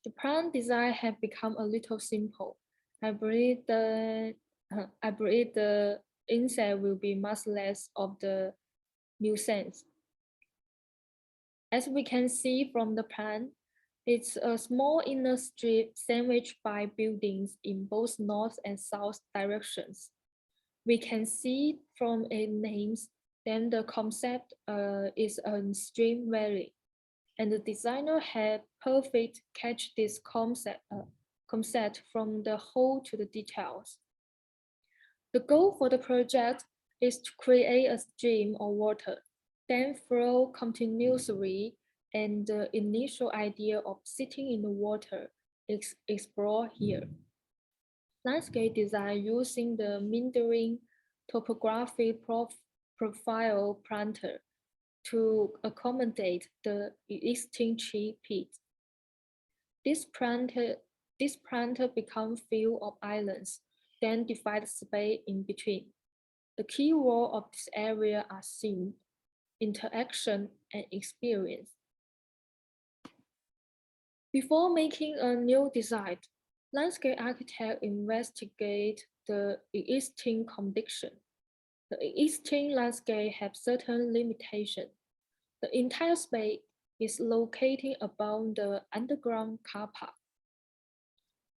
the plan design had become a little simple. I believe the insect will be much less of the nuisance. As we can see from the plan, it's a small inner strip sandwiched by buildings in both north and south directions. We can see from its names that the concept is a stream valley, and the designer had perfect catch this concept from the whole to the details. The goal for the project is to create a stream of water, then flow continuously, and the initial idea of sitting in the water is explored here. Landscape design using the Mandarin topography profile planter to accommodate the existing tree pit. This planter becomes field of islands, then divide space in between. The key role of this area are scene, interaction, and experience. Before making a new design, landscape architect investigate the existing condition. The existing landscape have certain limitations. The entire space is located above the underground car park.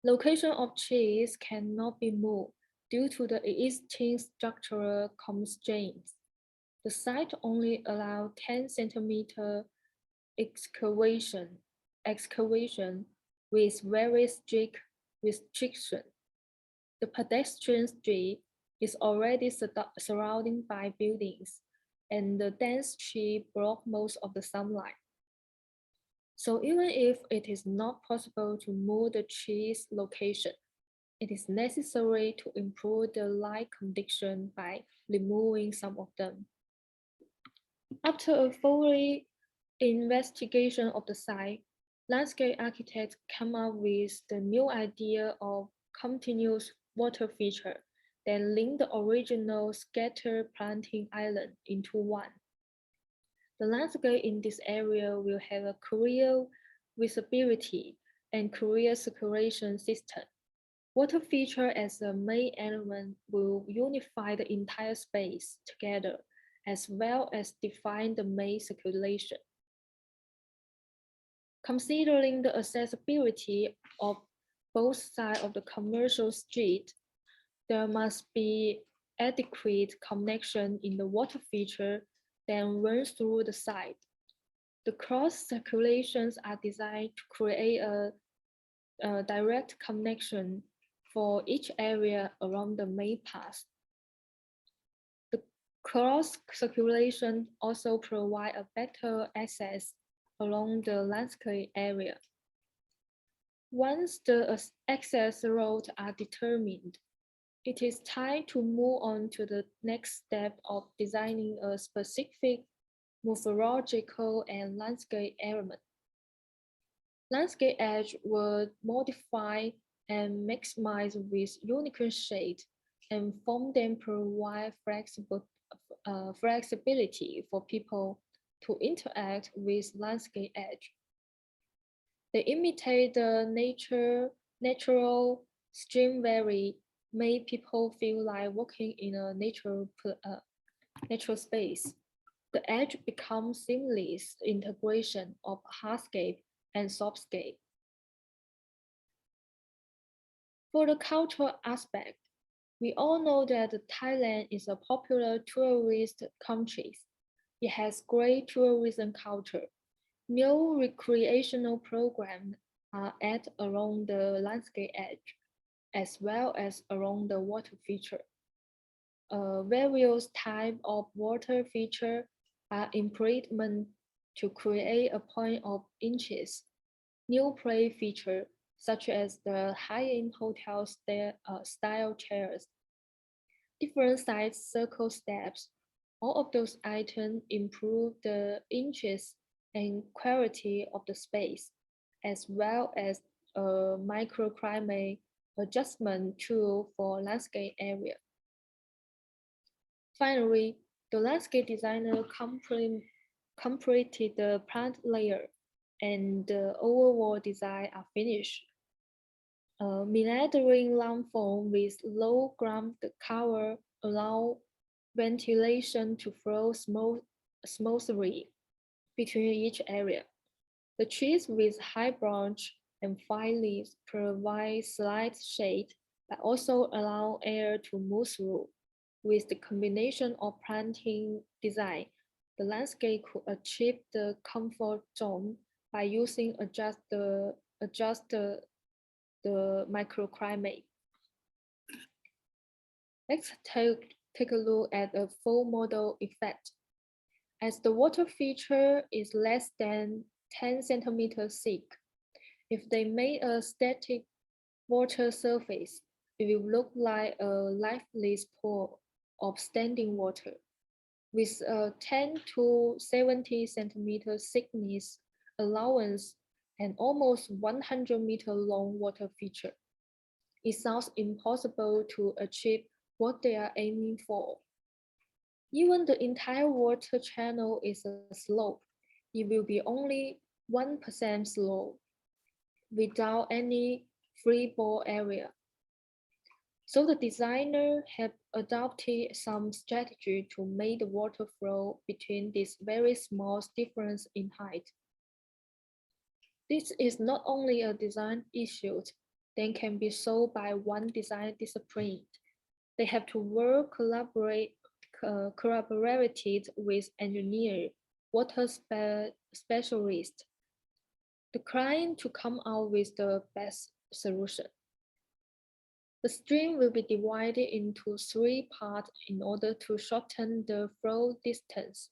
Location of trees cannot be moved due to the existing structural constraints. The site only allows 10 centimeter excavation with very strict restriction. The pedestrian street is already surrounded by buildings, and the dense tree block most of the sunlight. So even if it is not possible to move the tree's location, it is necessary to improve the light condition by removing some of them. After a thorough investigation of the site, landscape architects come up with the new idea of continuous water feature that link the original scattered planting island into one. The landscape in this area will have a clear visibility and clear circulation system. Water feature as a main element will unify the entire space together, as well as define the main circulation. Considering the accessibility of both sides of the commercial street, there must be adequate connection in the water feature that runs through the site. The cross circulations are designed to create a direct connection for each area around the main path. The cross circulation also provide a better access along the landscape area. Once the access routes are determined, it is time to move on to the next step of designing a specific morphological and landscape element. Landscape edge were modified and maximized with unicorn shade, and form them provide flexibility for people to interact with landscape edge. They imitate the natural stream valley, make people feel like walking in a natural space. The edge becomes seamless integration of hardscape and softscape. For the cultural aspect, we all know that Thailand is a popular tourist country. It has great tourism culture. New recreational programs are added along the landscape edge, as well as along the water feature. Various types of water feature are improvement to create a point of interest. New play feature, such as the high-end hotel style chairs, different size circle steps, all of those items improve the interest and quality of the space, as well as a microclimate adjustment tool for landscape area. Finally, the landscape designer completed the plant layer and the overall design are finished. Meandering landform with low ground cover allow ventilation to flow smoothly between each area. The trees with high branch and fine leaves provide slight shade, but also allow air to move through. With the combination of planting design, the landscape could achieve the comfort zone by using adjust the microclimate. Let's take a look at the full model effect. As the water feature is less than 10 centimeters thick, if they made a static water surface, it will look like a lifeless pool of standing water. With a 10 to 70 centimeters thickness allowance and almost 100-meter long water feature, it sounds impossible to achieve what they are aiming for. Even the entire water channel is a slope, it will be only 1% slope without any freefall area. So the designer have adopted some strategy to make the water flow between these very small difference in height. This is not only a design issue that can be solved by one design discipline. They have to work collaborated with engineer, water specialist, the client to come out with the best solution. The stream will be divided into 3 parts in order to shorten the flow distance.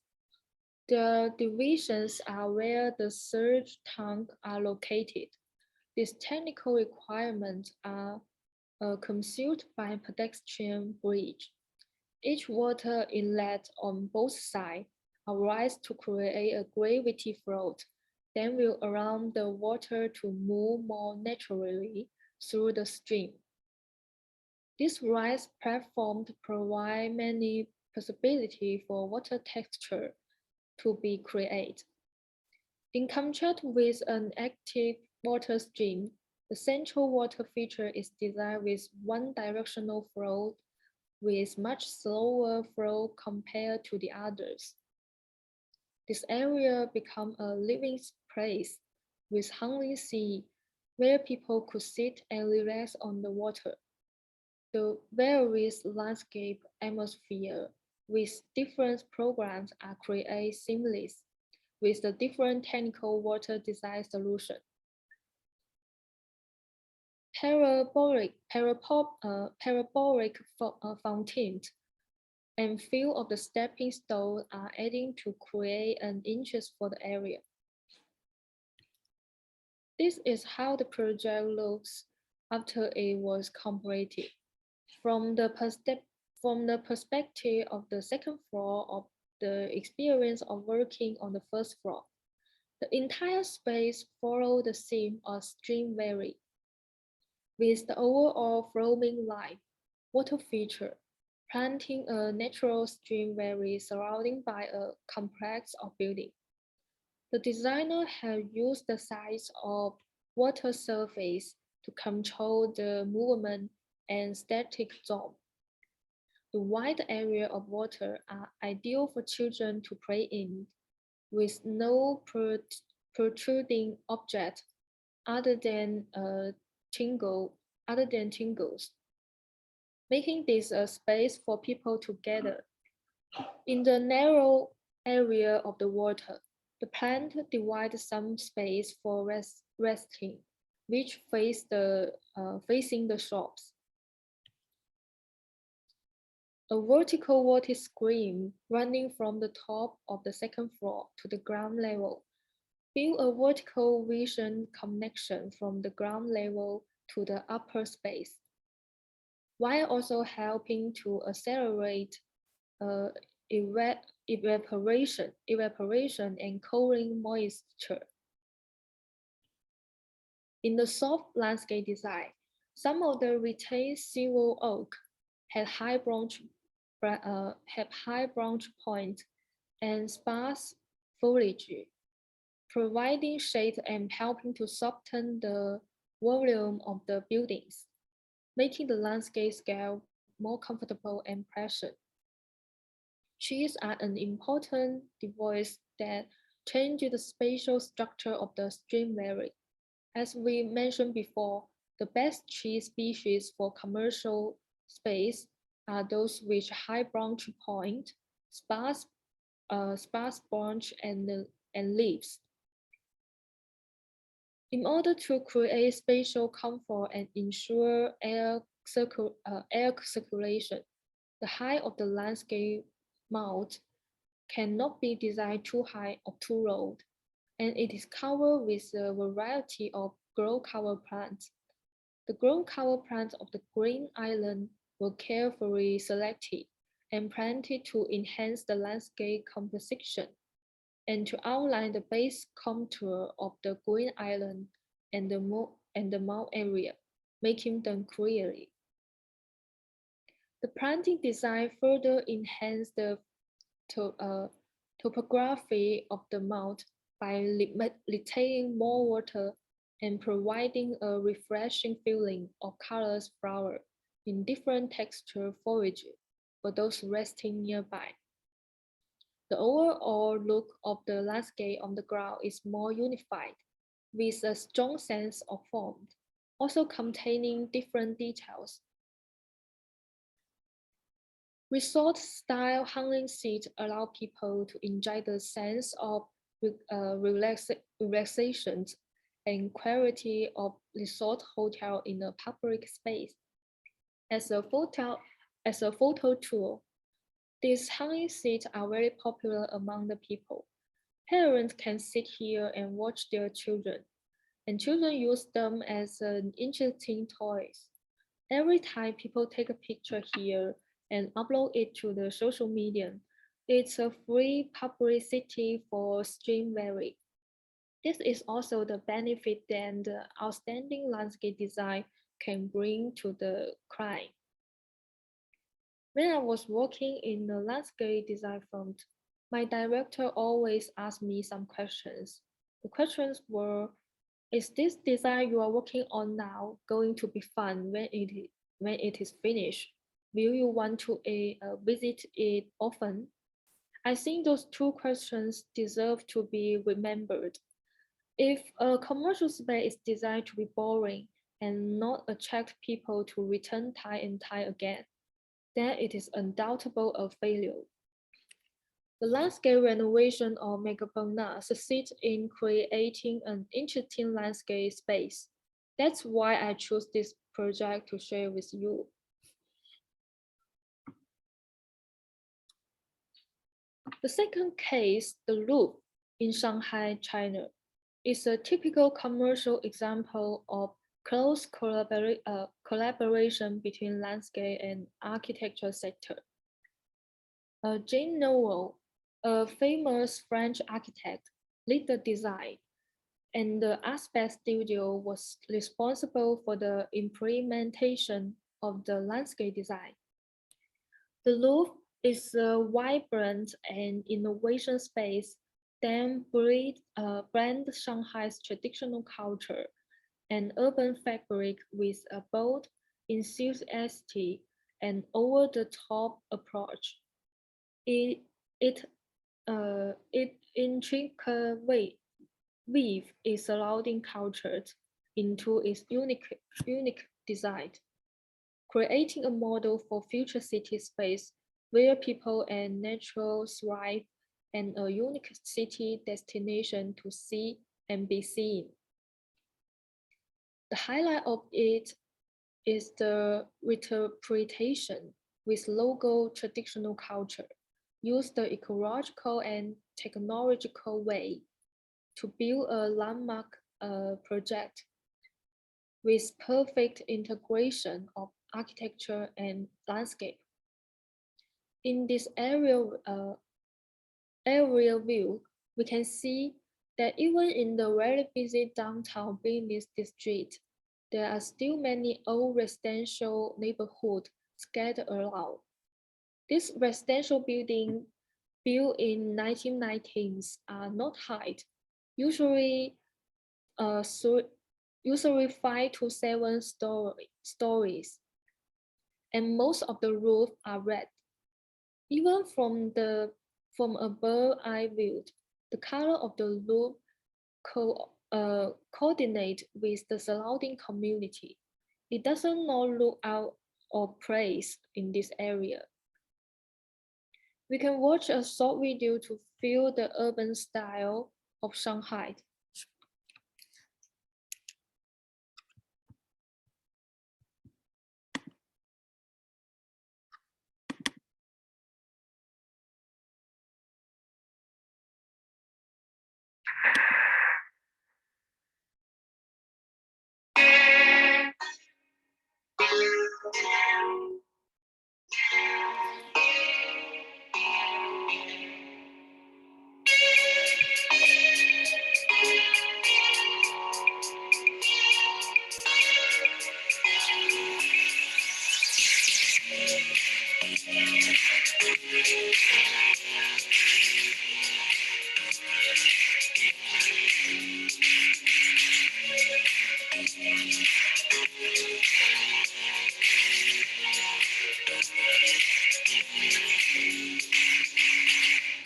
The divisions are where the surge tanks are located. These technical requirements are consumed by pedestrian bridge. Each water inlet on both sides are raised to create a gravity float, then will allow the water to move more naturally through the stream. This raised platform provides many possibilities for water texture to be created. In contrast with an active water stream, the central water feature is designed with one-directional flow with much slower flow compared to the others. This area became a living place with hungry sea where people could sit and relax on the water. The various landscape atmosphere with different programs are created seamless with the different technical water design solution. Parabolic fountains and few of the stepping stones are adding to create an interest for the area. This is how the project looks after it was completed. From the perspective of the second floor of the experience of working on the first floor, the entire space followed the theme of stream valley, with the overall flowing line, water feature, planting a natural stream valley surrounded by a complex of building. The designer has used the size of water surface to control the movement and static zone. The wide area of water are ideal for children to play in, with no protruding object other than tingles, making this a space for people to gather. In the narrow area of the water, the plant divides some space for resting, which facing the shops. A vertical water screen running from the top of the second floor to the ground level build a vertical vision connection from the ground level to the upper space, while also helping to accelerate evaporation and cooling moisture. In the soft landscape design, some of the retained silver oak have high branch points and sparse foliage, providing shade and helping to soften the volume of the buildings, making the landscape scale more comfortable and pleasant. Trees are an important device that change the spatial structure of the stream valley. As we mentioned before, the best tree species for commercial space are those with high branch point, sparse branch, and leaves. In order to create spatial comfort and ensure air circulation, the height of the landscape mound cannot be designed too high or too low, and it is covered with a variety of ground cover plants. The ground cover plants of the Green Island were carefully selected and planted to enhance the landscape composition and to outline the base contour of the Green Island and the mount area, making them clearly. The planting design further enhanced the topography of the mount by retaining more water and providing a refreshing feeling of colors flower in different texture foliage for those resting nearby. The overall look of the landscape on the ground is more unified, with a strong sense of form, also containing different details. Resort-style hanging seats allow people to enjoy the sense of relaxation and quality of resort hotel in a public space. As a photo tool, these hanging seats are very popular among the people. Parents can sit here and watch their children, and children use them as an interesting toys. Every time people take a picture here and upload it to the social media, it's a free publicity for Stream Valley. This is also the benefit that the outstanding landscape design can bring to the client. When I was working in the landscape design firm, my director always asked me some questions. The questions were, is this design you are working on now going to be fun when it is finished? Will you want to visit it often? I think those two questions deserve to be remembered. If a commercial space is designed to be boring and not attract people to return time and time again, then it is undoubtedly a failure. The landscape renovation of Megabona succeeds in creating an interesting landscape space. That's why I chose this project to share with you. The second case, the Loop in Shanghai, China, is a typical commercial example of close collaboration between landscape and architecture sector. Jean Nouvel, a famous French architect, led the design, and the Aspect Studio was responsible for the implementation of the landscape design. The Louvre is a vibrant and innovation space that blend Shanghai's traditional culture and urban fabric with a bold, enthusiastic, and over-the-top approach. It intricately weave its surrounding cultures into its unique design, creating a model for future city space where people and nature thrive and a unique city destination to see and be seen. The highlight of it is the interpretation with local traditional culture, use the ecological and technological way to build a landmark project with perfect integration of architecture and landscape. In this aerial view, we can see that even in the very busy downtown business district, there are still many old residential neighborhoods scattered around. These residential buildings built in 1990s are not high, usually usually 5 to 7 stories, and most of the roofs are red. Even from a bird eye view, the color of the roof coordinate with the surrounding community. It doesn't not look out of place in this area. We can watch a short video to feel the urban style of Shanghai.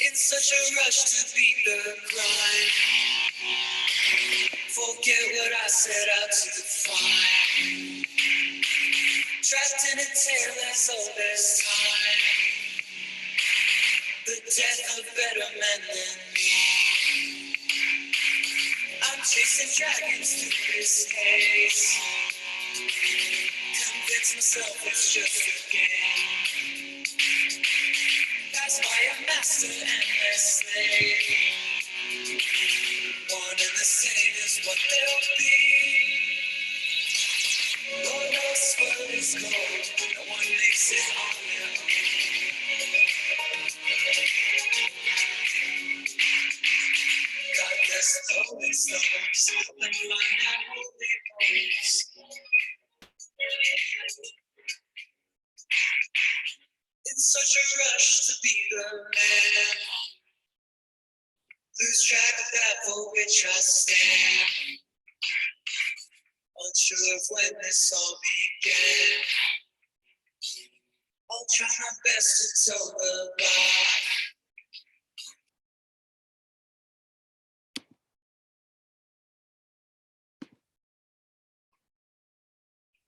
In such a rush to beat the grind, forget what I set out to find. Trapped in a tale as old as time, the death of better men than me. I'm chasing dragons through this haze, convince myself it's just a game. Passed by a master and their slave, one and the same is what they'll be. Lord knows what is gold, no one makes it on their own. God bless the holy stars, and line that holy place. In such a rush to be the man, lose track of that for which I stand. Unsure of when this all began, I'll try my best to tell the lie.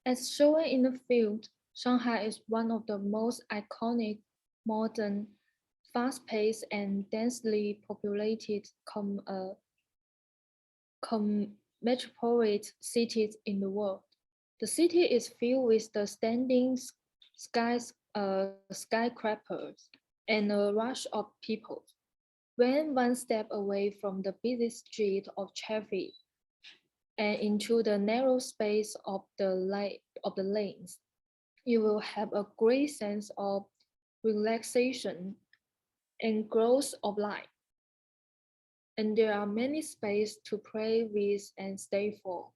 As shown in the film, Shanghai is one of the most iconic, modern, fast-paced, and densely populated metropolitan cities in the world. The city is filled with the standing skyscrapers and a rush of people. When one step away from the busy street of traffic and into the narrow space of the lanes, you will have a great sense of relaxation and growth of life. And there are many spaces to play with and stay for.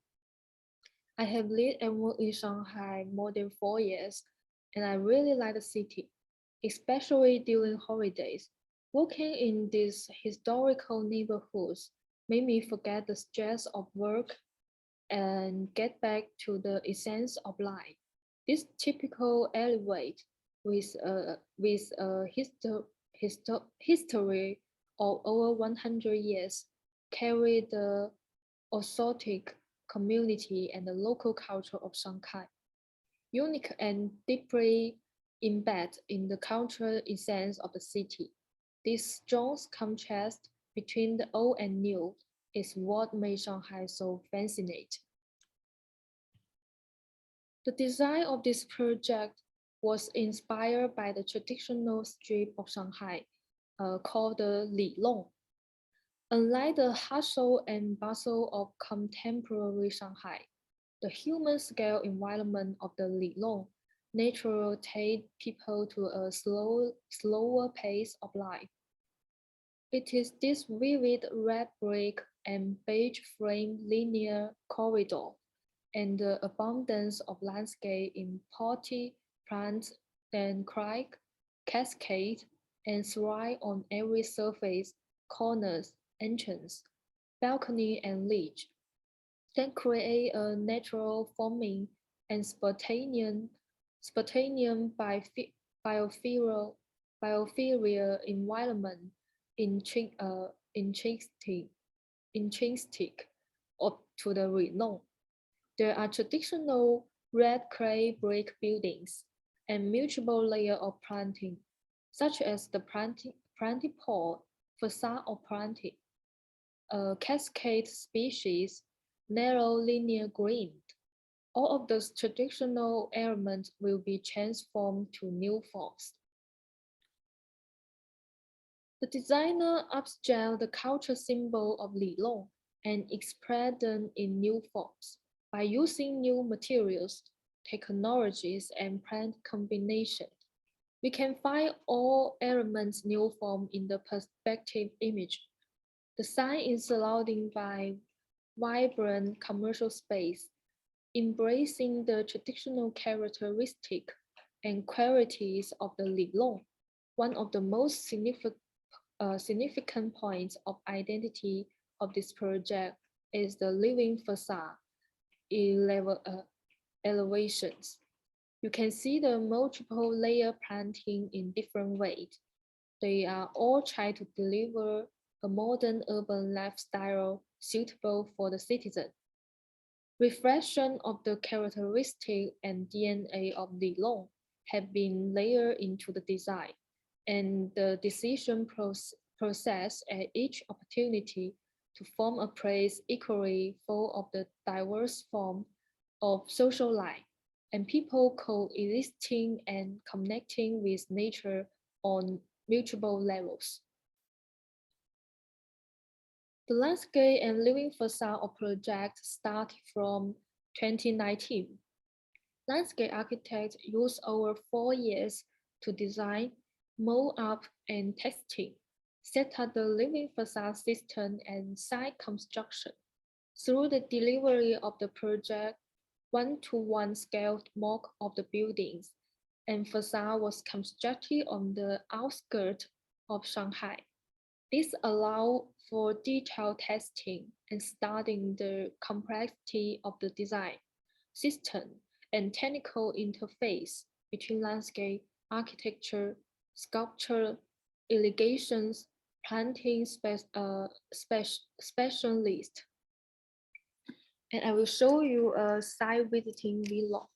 I have lived and worked in Shanghai more than 4 years, and I really like the city, especially during holidays. Working in these historical neighborhoods made me forget the stress of work and get back to the essence of life. This typical alleyway with a history of over 100 years carry the authentic community and the local culture of Shanghai, unique and deeply embedded in the cultural essence of the city. This strong contrast between the old and new is what made Shanghai so fascinating. The design of this project was inspired by the traditional strip of Shanghai called the Lilong. Unlike the hustle and bustle of contemporary Shanghai, the human-scale environment of the Lilong naturally takes people to a slower pace of life. It is this vivid red brick and beige frame linear corridor and the abundance of landscape in potty, plants, and crag, cascade, and thrive on every surface, corners, entrance, balcony, and ledge, then create a natural forming and spontaneous biosphere environment intrinsic to the renown. There are traditional red clay brick buildings and multiple layers of planting, such as the planting pot, facade of planting, a cascade species, narrow linear grid. All of those traditional elements will be transformed to new forms. The designer upscaled the cultural symbol of Li Long and expressed them in new forms by using new materials, technologies, and plant combinations. We can find all elements' new form in the perspective image. The sign is surrounded by vibrant commercial space, embracing the traditional characteristic and qualities of the Li Long. One of the most significant points of identity of this project is the living facade elevations. You can see the multiple layer planting in different ways. They are all trying to deliver a modern urban lifestyle suitable for the citizen. Reflection of the characteristic and DNA of Li Long have been layered into the design, and the decision process at each opportunity to form a place equally full of the diverse form of social life and people coexisting and connecting with nature on multiple levels. The landscape and living facade of project started from 2019. Landscape architects used over 4 years to design, mold up, and testing, set up the living facade system and site construction. Through the delivery of the project, one-to-one scaled mock of the buildings and facade was constructed on the outskirts of Shanghai. This allowed for detailed testing and studying the complexity of the design, system, and technical interface between landscape, architecture, sculpture, irrigations, planting specialist. And I will show you a site visiting vlog.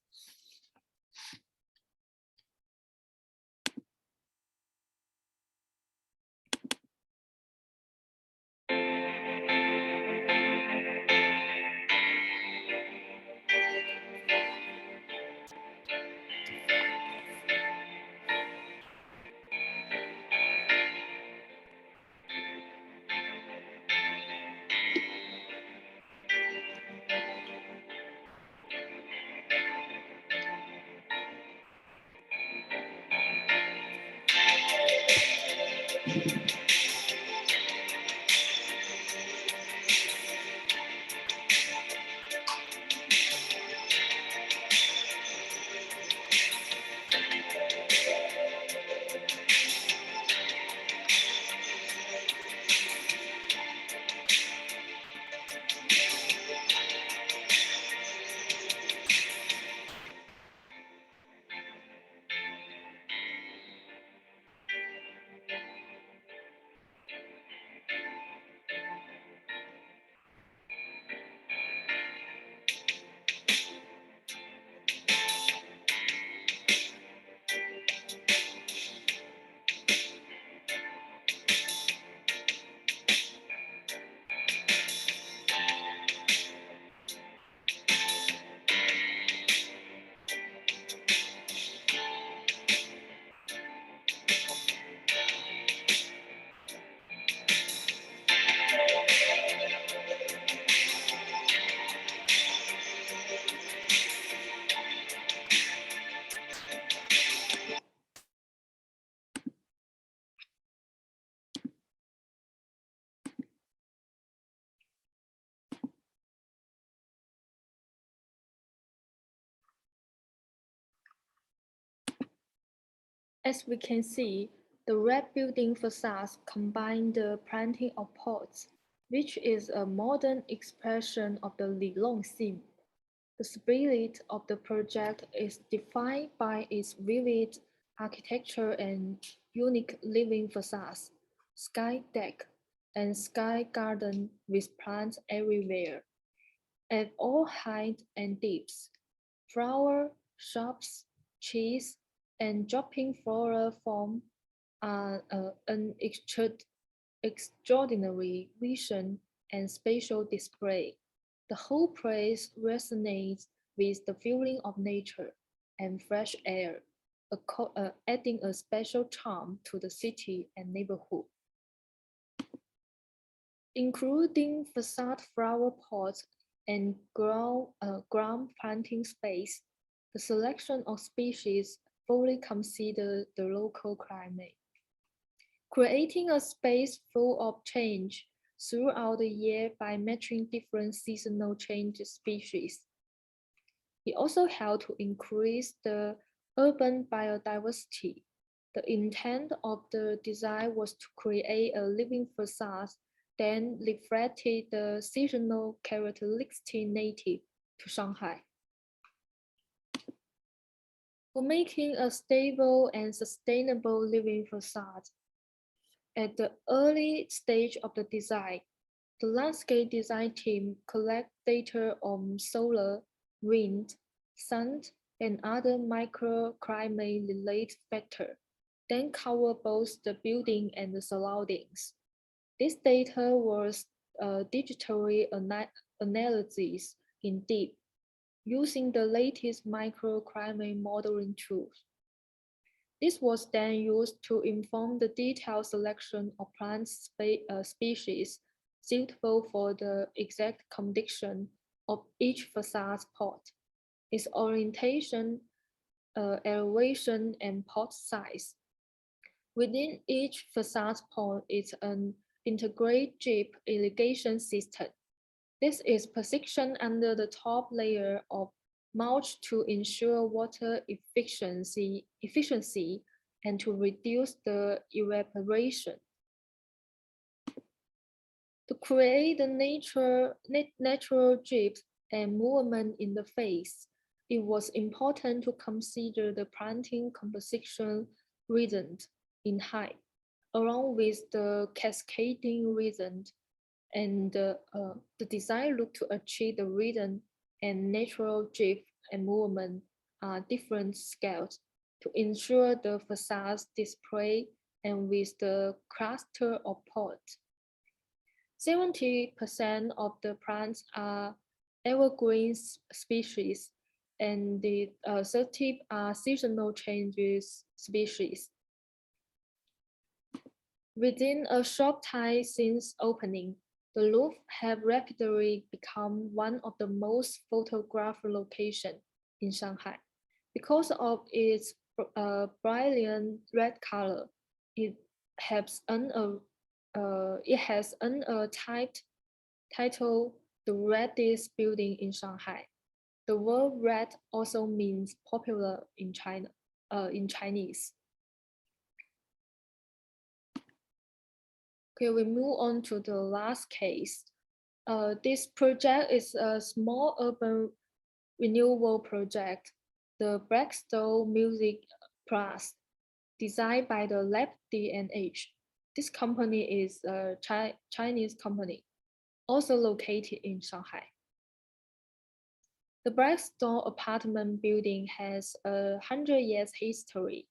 As we can see, The red building facades combine the planting of pots, which is a modern expression of the Lilong theme. The spirit of the project is defined by its vivid architecture and unique living facades, sky deck, and sky garden with plants everywhere, at all heights and depths. Flower, shops, trees, and dropping floral form are an extraordinary vision and spatial display. The whole place resonates with the feeling of nature and fresh air, adding a special charm to the city and neighborhood. Including facade flower pots and ground planting space, the selection of species fully considers the local climate. Creating a space full of change throughout the year by matching different seasonal change species. It also helped to increase the urban biodiversity. The intent of the design was to create a living facade that reflected the seasonal characteristics native to Shanghai. For making a stable and sustainable living facade, at the early stage of the design, the landscape design team collects data on solar, wind, sun, and other microclimate-related factors, then cover both the building and the surroundings. This data was digitally analyzed in deep, using the latest microclimate modeling tools. This was then used to inform the detailed selection of plant species suitable for the exact condition of each facade pot, its orientation, elevation, and pot size. Within each facade pot is an integrated drip irrigation system. This is positioned under the top layer of mulch to ensure water efficiency and to reduce the evaporation. To create the natural drips and movement in the face, it was important to consider the planting composition rhythm in height, along with the cascading rhythm, and the design looked to achieve the rhythm and natural drift and movement are different scales to ensure the facades display and with the cluster of pots. 70% of the plants are evergreen species and the 30 are seasonal changes species. Within a short time since opening, the Louvre have rapidly become one of the most photographed locations in Shanghai. Because of its brilliant red color, it has earned a title, the reddest building in Shanghai. The word red also means popular in China, in Chinese. Okay, we move on to the last case. This project is a small urban renewal project, the Blackstone Music Plus, designed by the Lab D&H. This company is a Chinese company, also located in Shanghai. The Blackstone apartment building has a 100 years history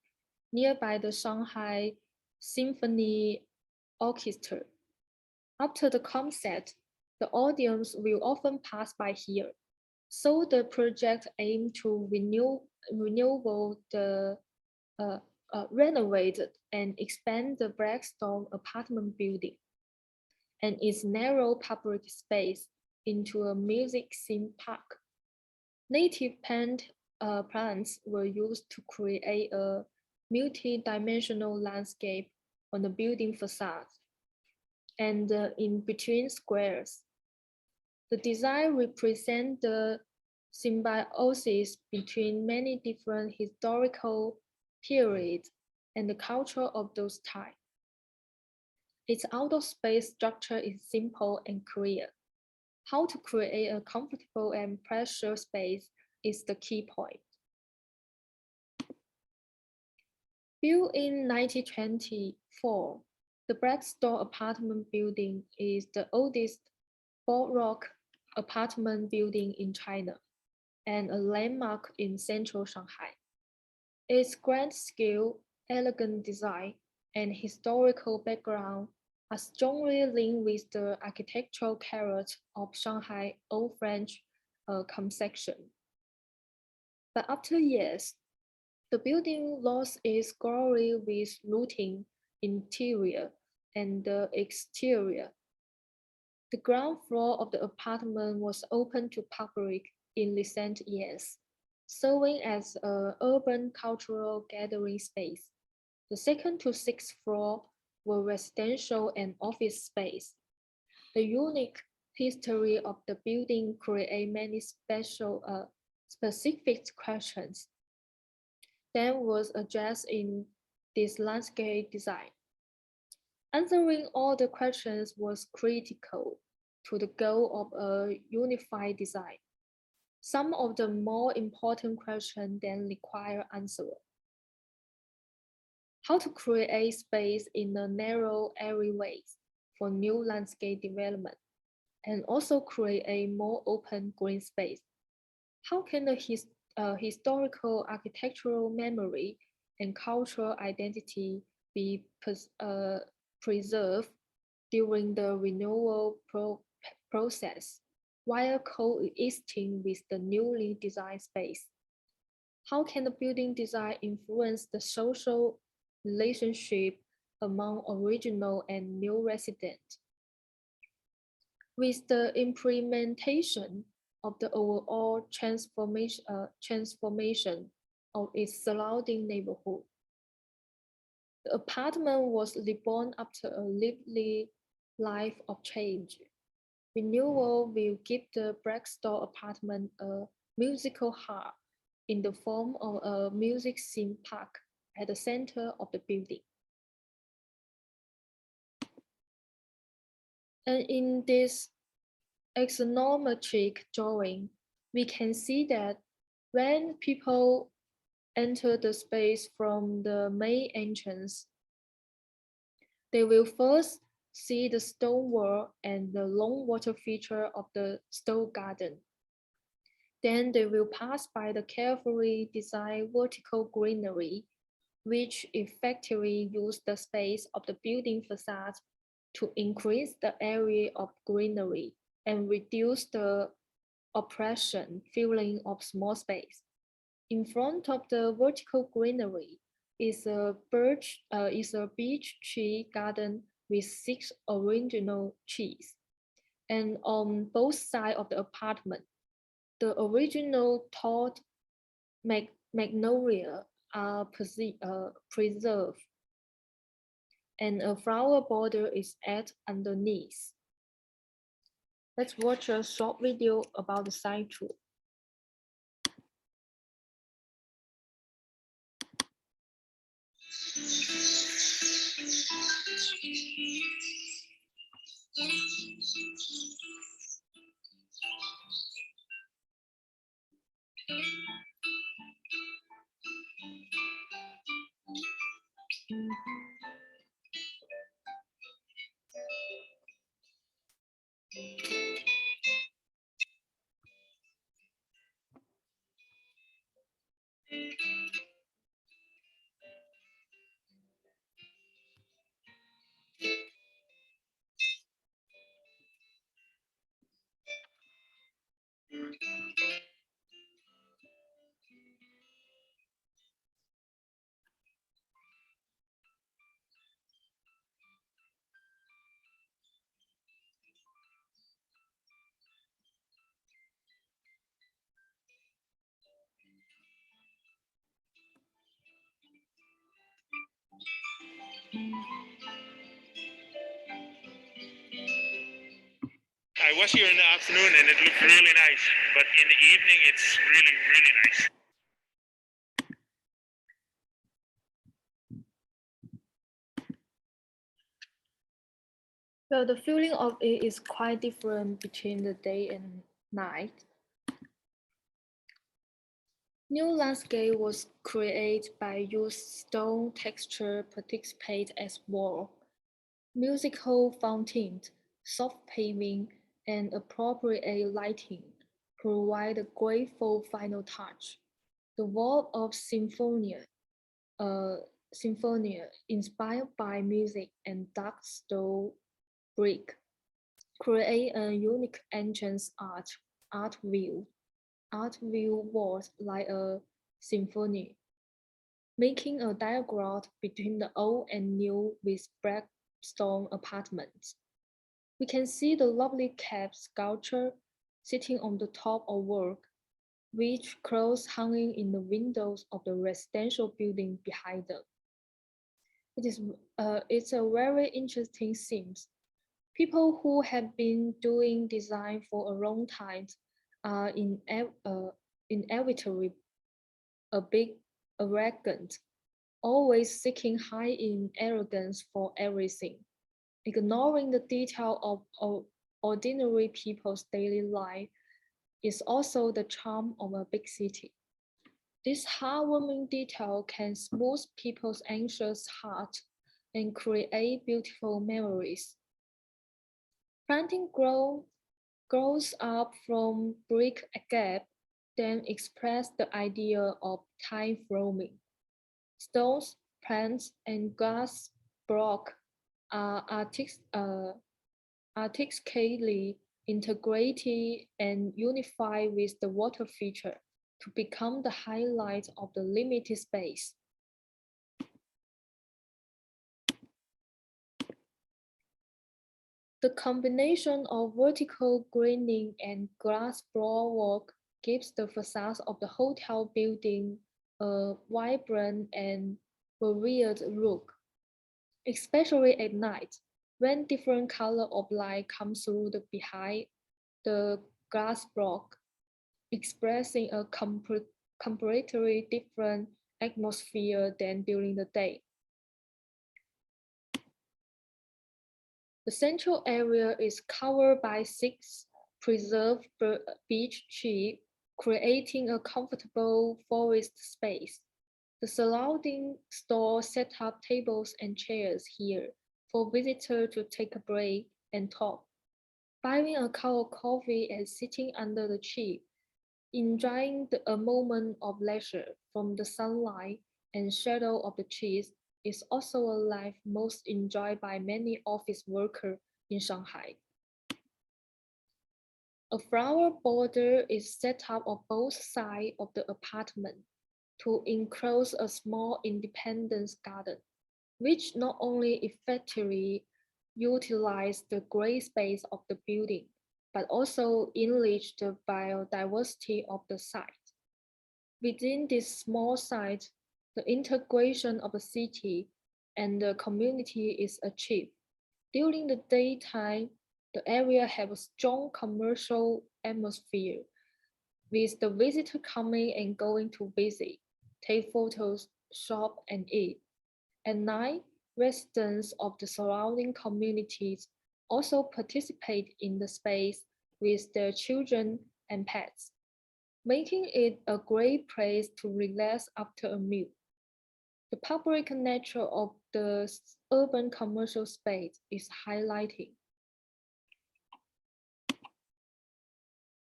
nearby the Shanghai Symphony Orchestra. After the concert, the audience will often pass by here. So the project aimed to renovate and expand the Blackstone apartment building and its narrow public space into a music theme park. Native plants were used to create a multi-dimensional landscape on the building facade and in between squares. The design represents the symbiosis between many different historical periods and the culture of those times. Its outdoor space structure is simple and clear. How to create a comfortable and precious space is the key point. Built in 1924, the Blackstone apartment building is the oldest boardwalk apartment building in China and a landmark in central Shanghai. Its grand scale, elegant design, and historical background are strongly linked with the architectural character of Shanghai Old French conception. But after years, the building lost its glory with looting, interior, and the exterior. The ground floor of the apartment was open to public in recent years, serving as an urban cultural gathering space. The second to sixth floor were residential and office space. The unique history of the building created many specific questions that was addressed in this landscape design. Answering all the questions was critical to the goal of a unified design. Some of the more important questions then require answer. How to create space in a narrow areaways for new landscape development, and also create a more open green space. How can the historical architectural memory and cultural identity be preserved during the renewal process while coexisting with the newly designed space? How can the building design influence the social relationship among original and new residents? With the implementation of the overall transformation of its surrounding neighborhood, the apartment was reborn after a lively life of change. Renewal will give the Blackstone apartment a musical heart in the form of a music theme park at the center of the building. And in this axonometric drawing, we can see that when people enter the space from the main entrance, they will first see the stone wall and the long water feature of the stone garden. Then they will pass by the carefully designed vertical greenery, which effectively use the space of the building facade to increase the area of greenery and reduce the oppression feeling of small space. In front of the vertical greenery is a beech tree garden with 6 original trees. And on both sides of the apartment, the original tall magnolia are preserved, and a flower border is added underneath. Let's watch a short video about the site tour. I was here in the afternoon and it looked really nice, but in the evening it's really, really nice. Well, the feeling of it is quite different between the day and night. New landscape was created by use stone texture participate as wall, musical fountains, soft paving, and appropriate lighting provide a grateful final touch. The wall of Symphonia, inspired by music and dark stone brick, create a unique entrance art view. Art view was like a symphony, making a diagram between the old and new with black stone apartments. We can see the lovely cap sculpture sitting on the top of work, which clothes hanging in the windows of the residential building behind them. It's a very interesting theme. People who have been doing design for a long time are inevitably a bit arrogant, always seeking high in arrogance for everything, ignoring the detail of ordinary people's daily life is also the charm of a big city. This heartwarming detail can smooth people's anxious heart and create beautiful memories. Planting grows up from brick gap, then express the idea of time flowing. Stones, plants, and glass block are artistically integrated and unified with the water feature to become the highlight of the limited space. The combination of vertical graining and glass block gives the facade of the hotel building a vibrant and varied look, especially at night, when different color of light comes through the behind the glass block, expressing a completely different atmosphere than during the day. The central area is covered by 6 preserved beech trees, creating a comfortable forest space. The surrounding store set up tables and chairs here for visitors to take a break and talk. Buying a cup of coffee and sitting under the tree, enjoying a moment of leisure from the sunlight and shadow of the trees is also a life most enjoyed by many office workers in Shanghai. A flower border is set up on both sides of the apartment to enclose a small independent garden, which not only effectively utilizes the gray space of the building, but also enrich the biodiversity of the site. Within this small site, the integration of the city and the community is achieved. During the daytime, the area has a strong commercial atmosphere, with the visitor coming and going to visit, take photos, shop, and eat. At night, residents of the surrounding communities also participate in the space with their children and pets, making it a great place to relax after a meal. The public nature of the urban commercial space is highlighted.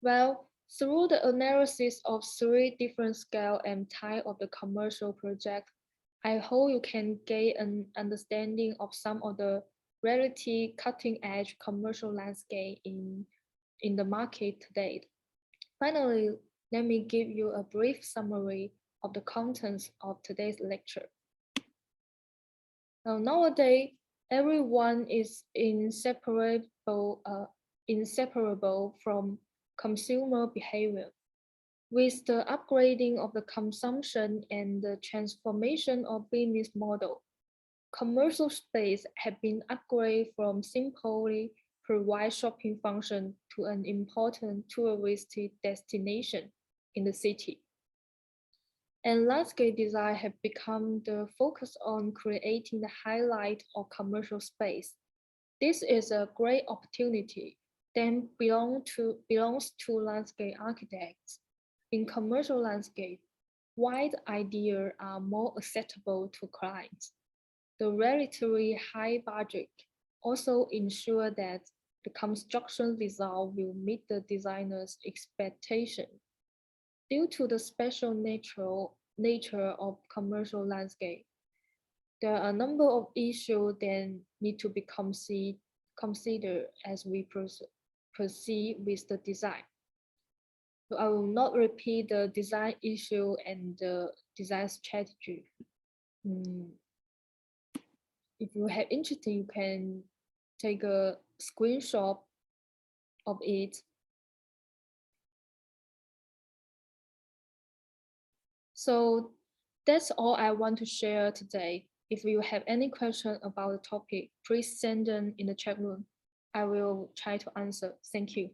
Well, through the analysis of 3 different scale and type of the commercial project, I hope you can gain an understanding of some of the reality cutting-edge commercial landscape in the market today. Finally, let me give you a brief summary of the contents of today's lecture. Now, nowadays, everyone is inseparable from consumer behavior. With the upgrading of the consumption and the transformation of business model, commercial space have been upgraded from simply provide shopping function to an important touristic destination in the city. And landscape design have become the focus on creating the highlight of commercial space. This is a great opportunity that belongs to landscape architects. In commercial landscape, wide ideas are more acceptable to clients. The relatively high budget also ensure that the construction result will meet the designer's expectation. Due to the special nature of commercial landscape, there are a number of issues that need to be considered as we proceed with the design. So I will not repeat the design issue and the design strategy. If you have interest, you can take a screenshot of it. So that's all I want to share today. If you have any question about the topic, please send them in the chat room. I will try to answer. Thank you.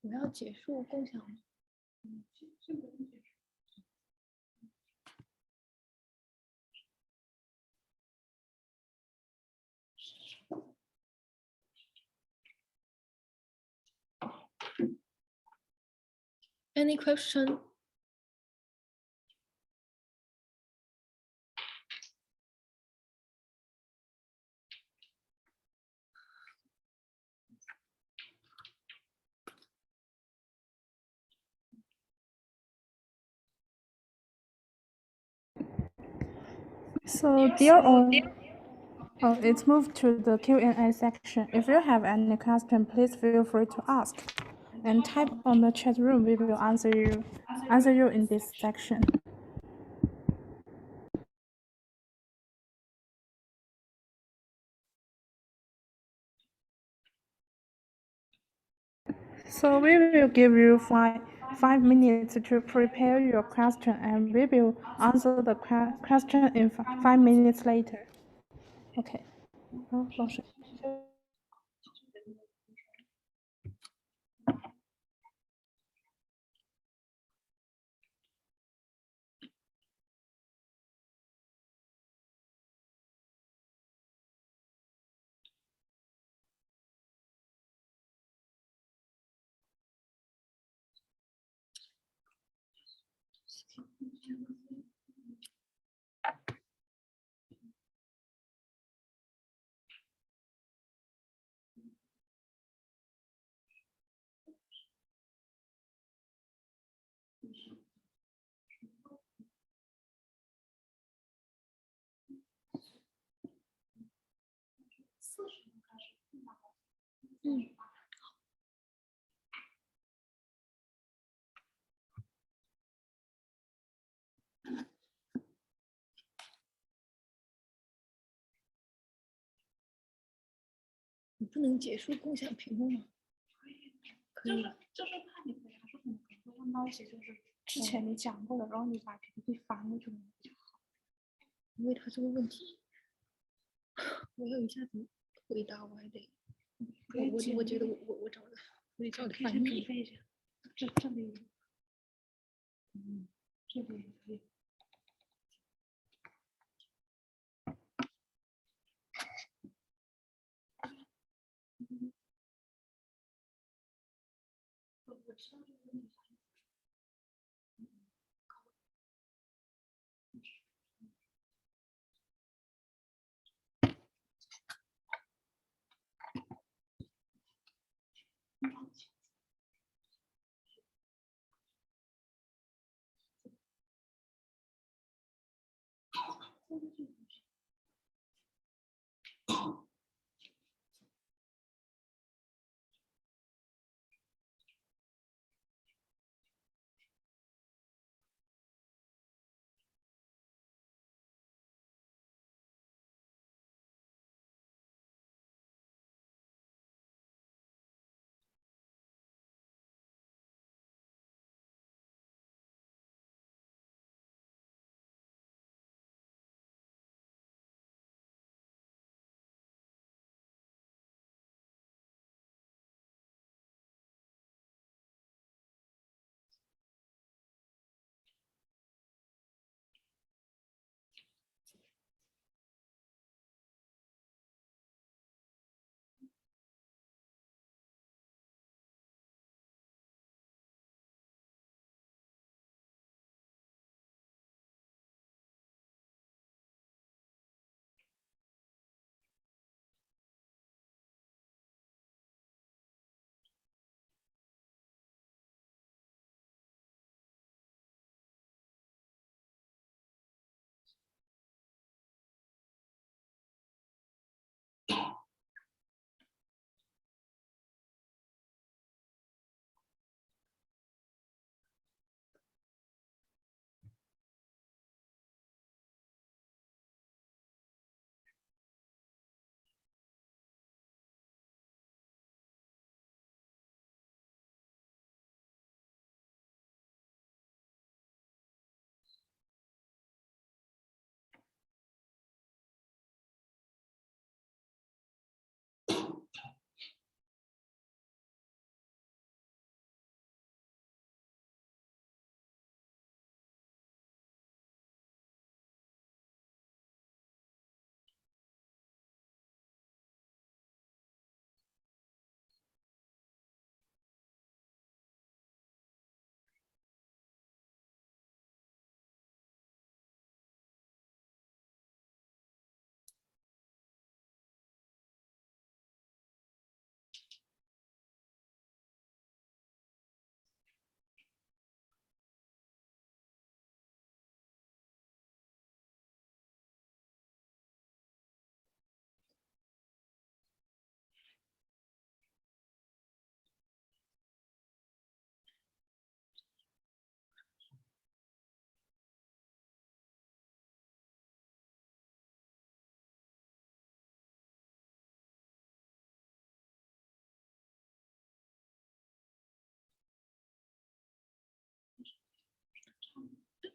我要结束共享吗？ Any question? So, dear all, let's move to the Q&A section. If you have any question, please feel free to ask, and type on the chat room. We will answer you in this section. So we will give you five minutes to prepare your question, and we will answer the question in 5 minutes later. Okay. 老师。你不能结束共享屏幕吗？可以。就是怕你回答说可能会问到一些就是之前你讲过的，然后你把 PPT 翻过去可能比较好。因为他这个问题，我要一下子回答，我还得，我觉得我找的，我得找的翻译。准备一下，这里，这里可以。我知道这个问题。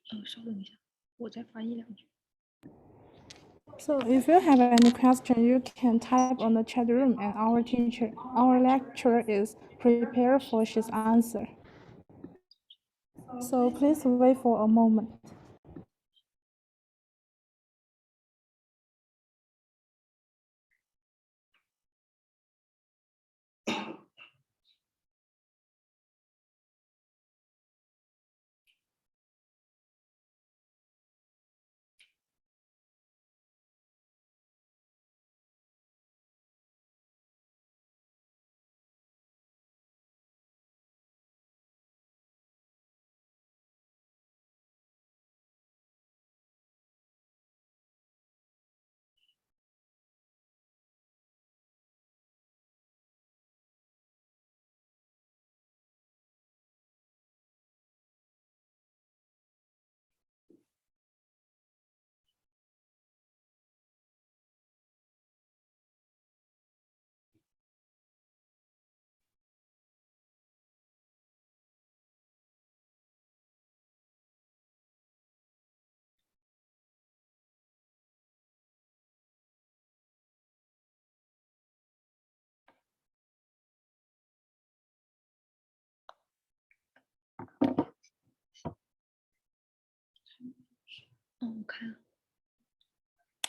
稍等一下，我再翻译两句。 So if you have any question, you can type on the chat room and our lecturer is prepared for his answer. So please wait for a moment.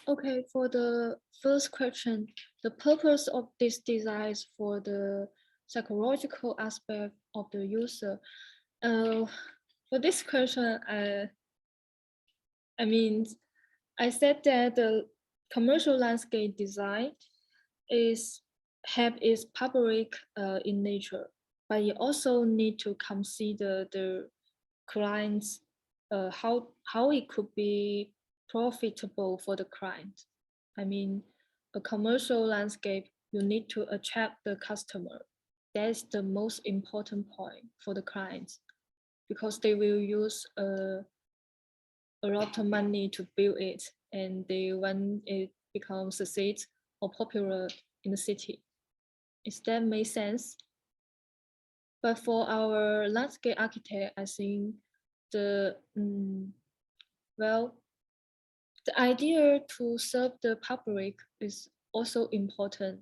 Okay, for the first question, the purpose of this design is for the psychological aspect of the user. For this question, I mean, I said that the commercial landscape design is have its public in nature, but you also need to consider the clients, how it could be profitable for the client. I mean, a commercial landscape, you need to attract the customer. That's the most important point for the clients, because they will use a lot of money to build it, and they when it becomes a succeed or popular in the city. Does that make sense? But for our landscape architect, I think the well, the idea to serve the public is also important.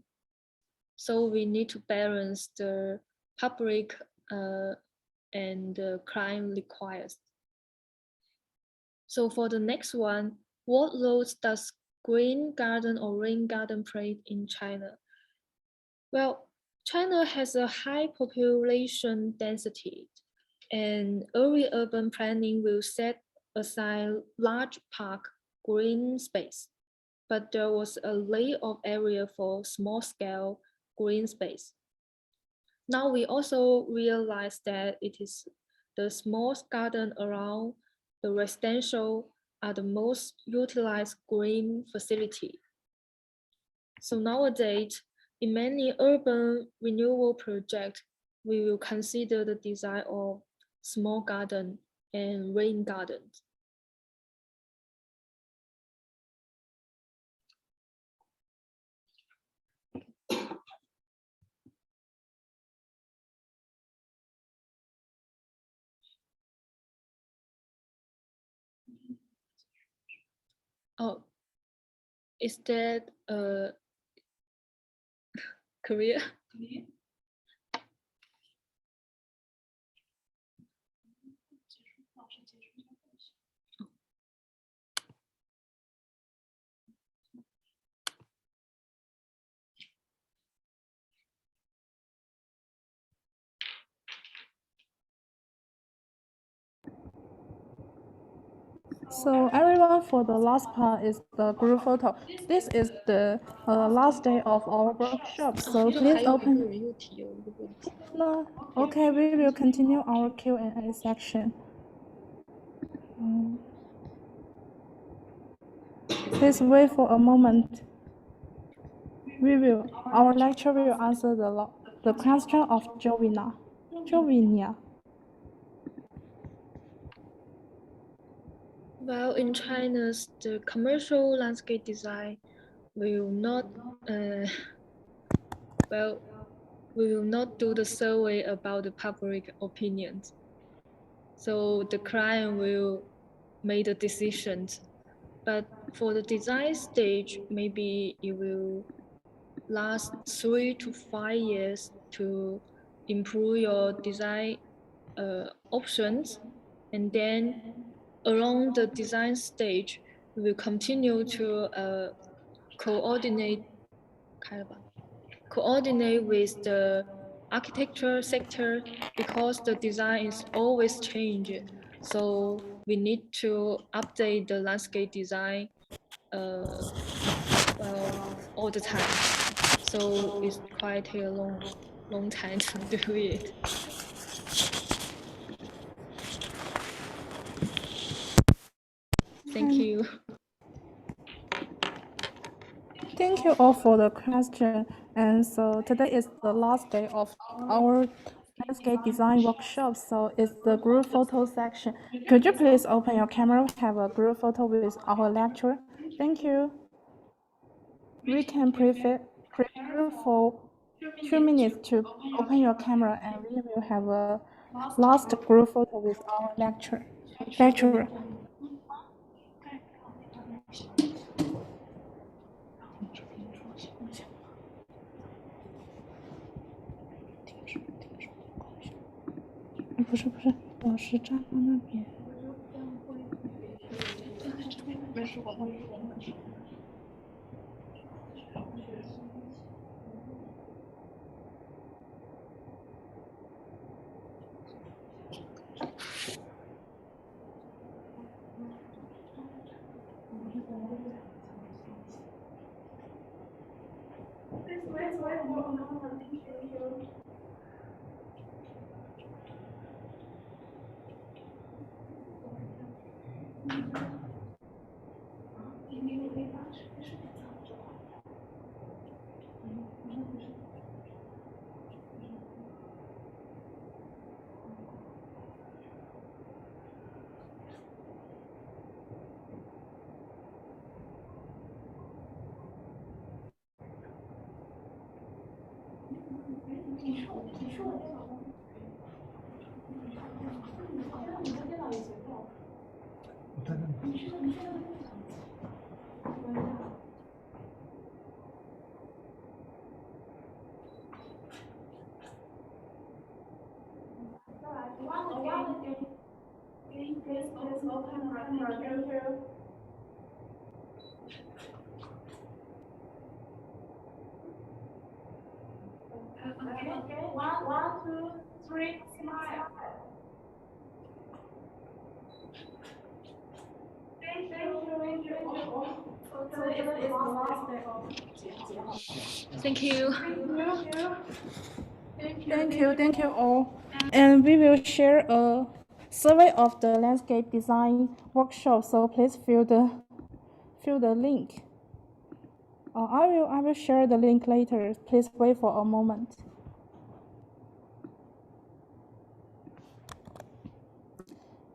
So we need to balance the public and the client requires. So for the next one, what roles does green garden or rain garden play in China? Well, China has a high population density, and early urban planning will set aside large park green space, but there was a lack of area for small-scale green space. Now we also realize that it is the small garden around the residential are the most utilized green facility. So nowadays, in many urban renewal projects, we will consider the design of small garden and rain gardens. Oh, is that Korea? So everyone, for the last part is the group photo. This is the last day of our workshop. So please open. No, okay, we will continue our Q&A section. Please wait for a moment. Our lecturer will answer the question of Jovina. Jovinia. Well, in China, the commercial landscape design will not, we will not do the survey about the public opinions. So the client will made the decisions. But for the design stage, maybe it will last 3 to 5 years to improve your design options. And then along the design stage, we will continue to coordinate with the architecture sector, because the design is always changing. So we need to update the landscape design all the time. So it's quite a long time to do it. Thank you. Thank you all for the question. And so today is the last day of our landscape design workshop. So it's the group photo section. Could you please open your camera, have a group photo with our lecturer? Thank you. We can prepare for 2 minutes to open your camera, and we will have a last group photo with our lecturer.不是，老师站到那边。没事，我没事。One, two, three, smile. Thank you. Thank you all. And we will share a survey of the landscape design workshop. So please fill the link. I will share the link later. Please wait for a moment.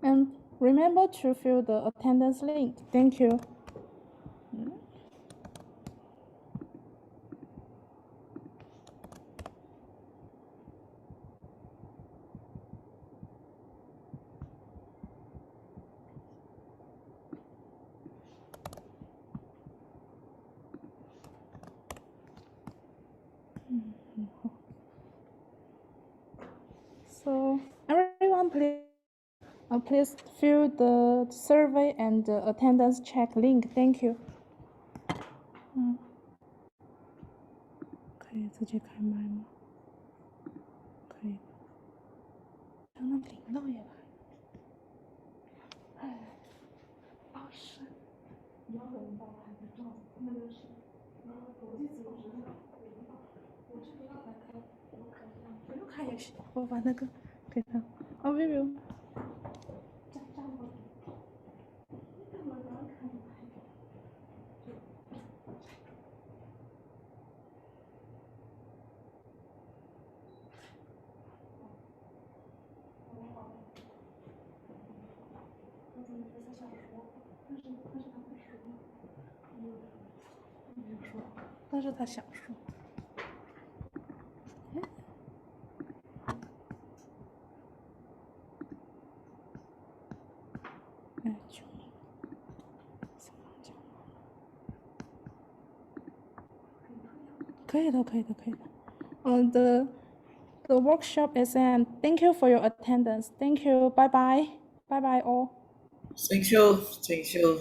And remember to fill the attendance link. Thank you. So everyone, please fill the survey and the attendance check link. Thank you. 可以自己开麦吗？可以。让那领导也来。哎，老师，你要领导拍个照，那个是国际组织的领导，我这个要来开，不用开也行，我把那个给他。哦，Vivian。站过来。我刚开麦。但是他想说，哎，救命！可以的，可以的，可以的。The workshop is end. Thank you for your attendance. Thank you. Bye bye. Bye bye all. Thank you. Thank you.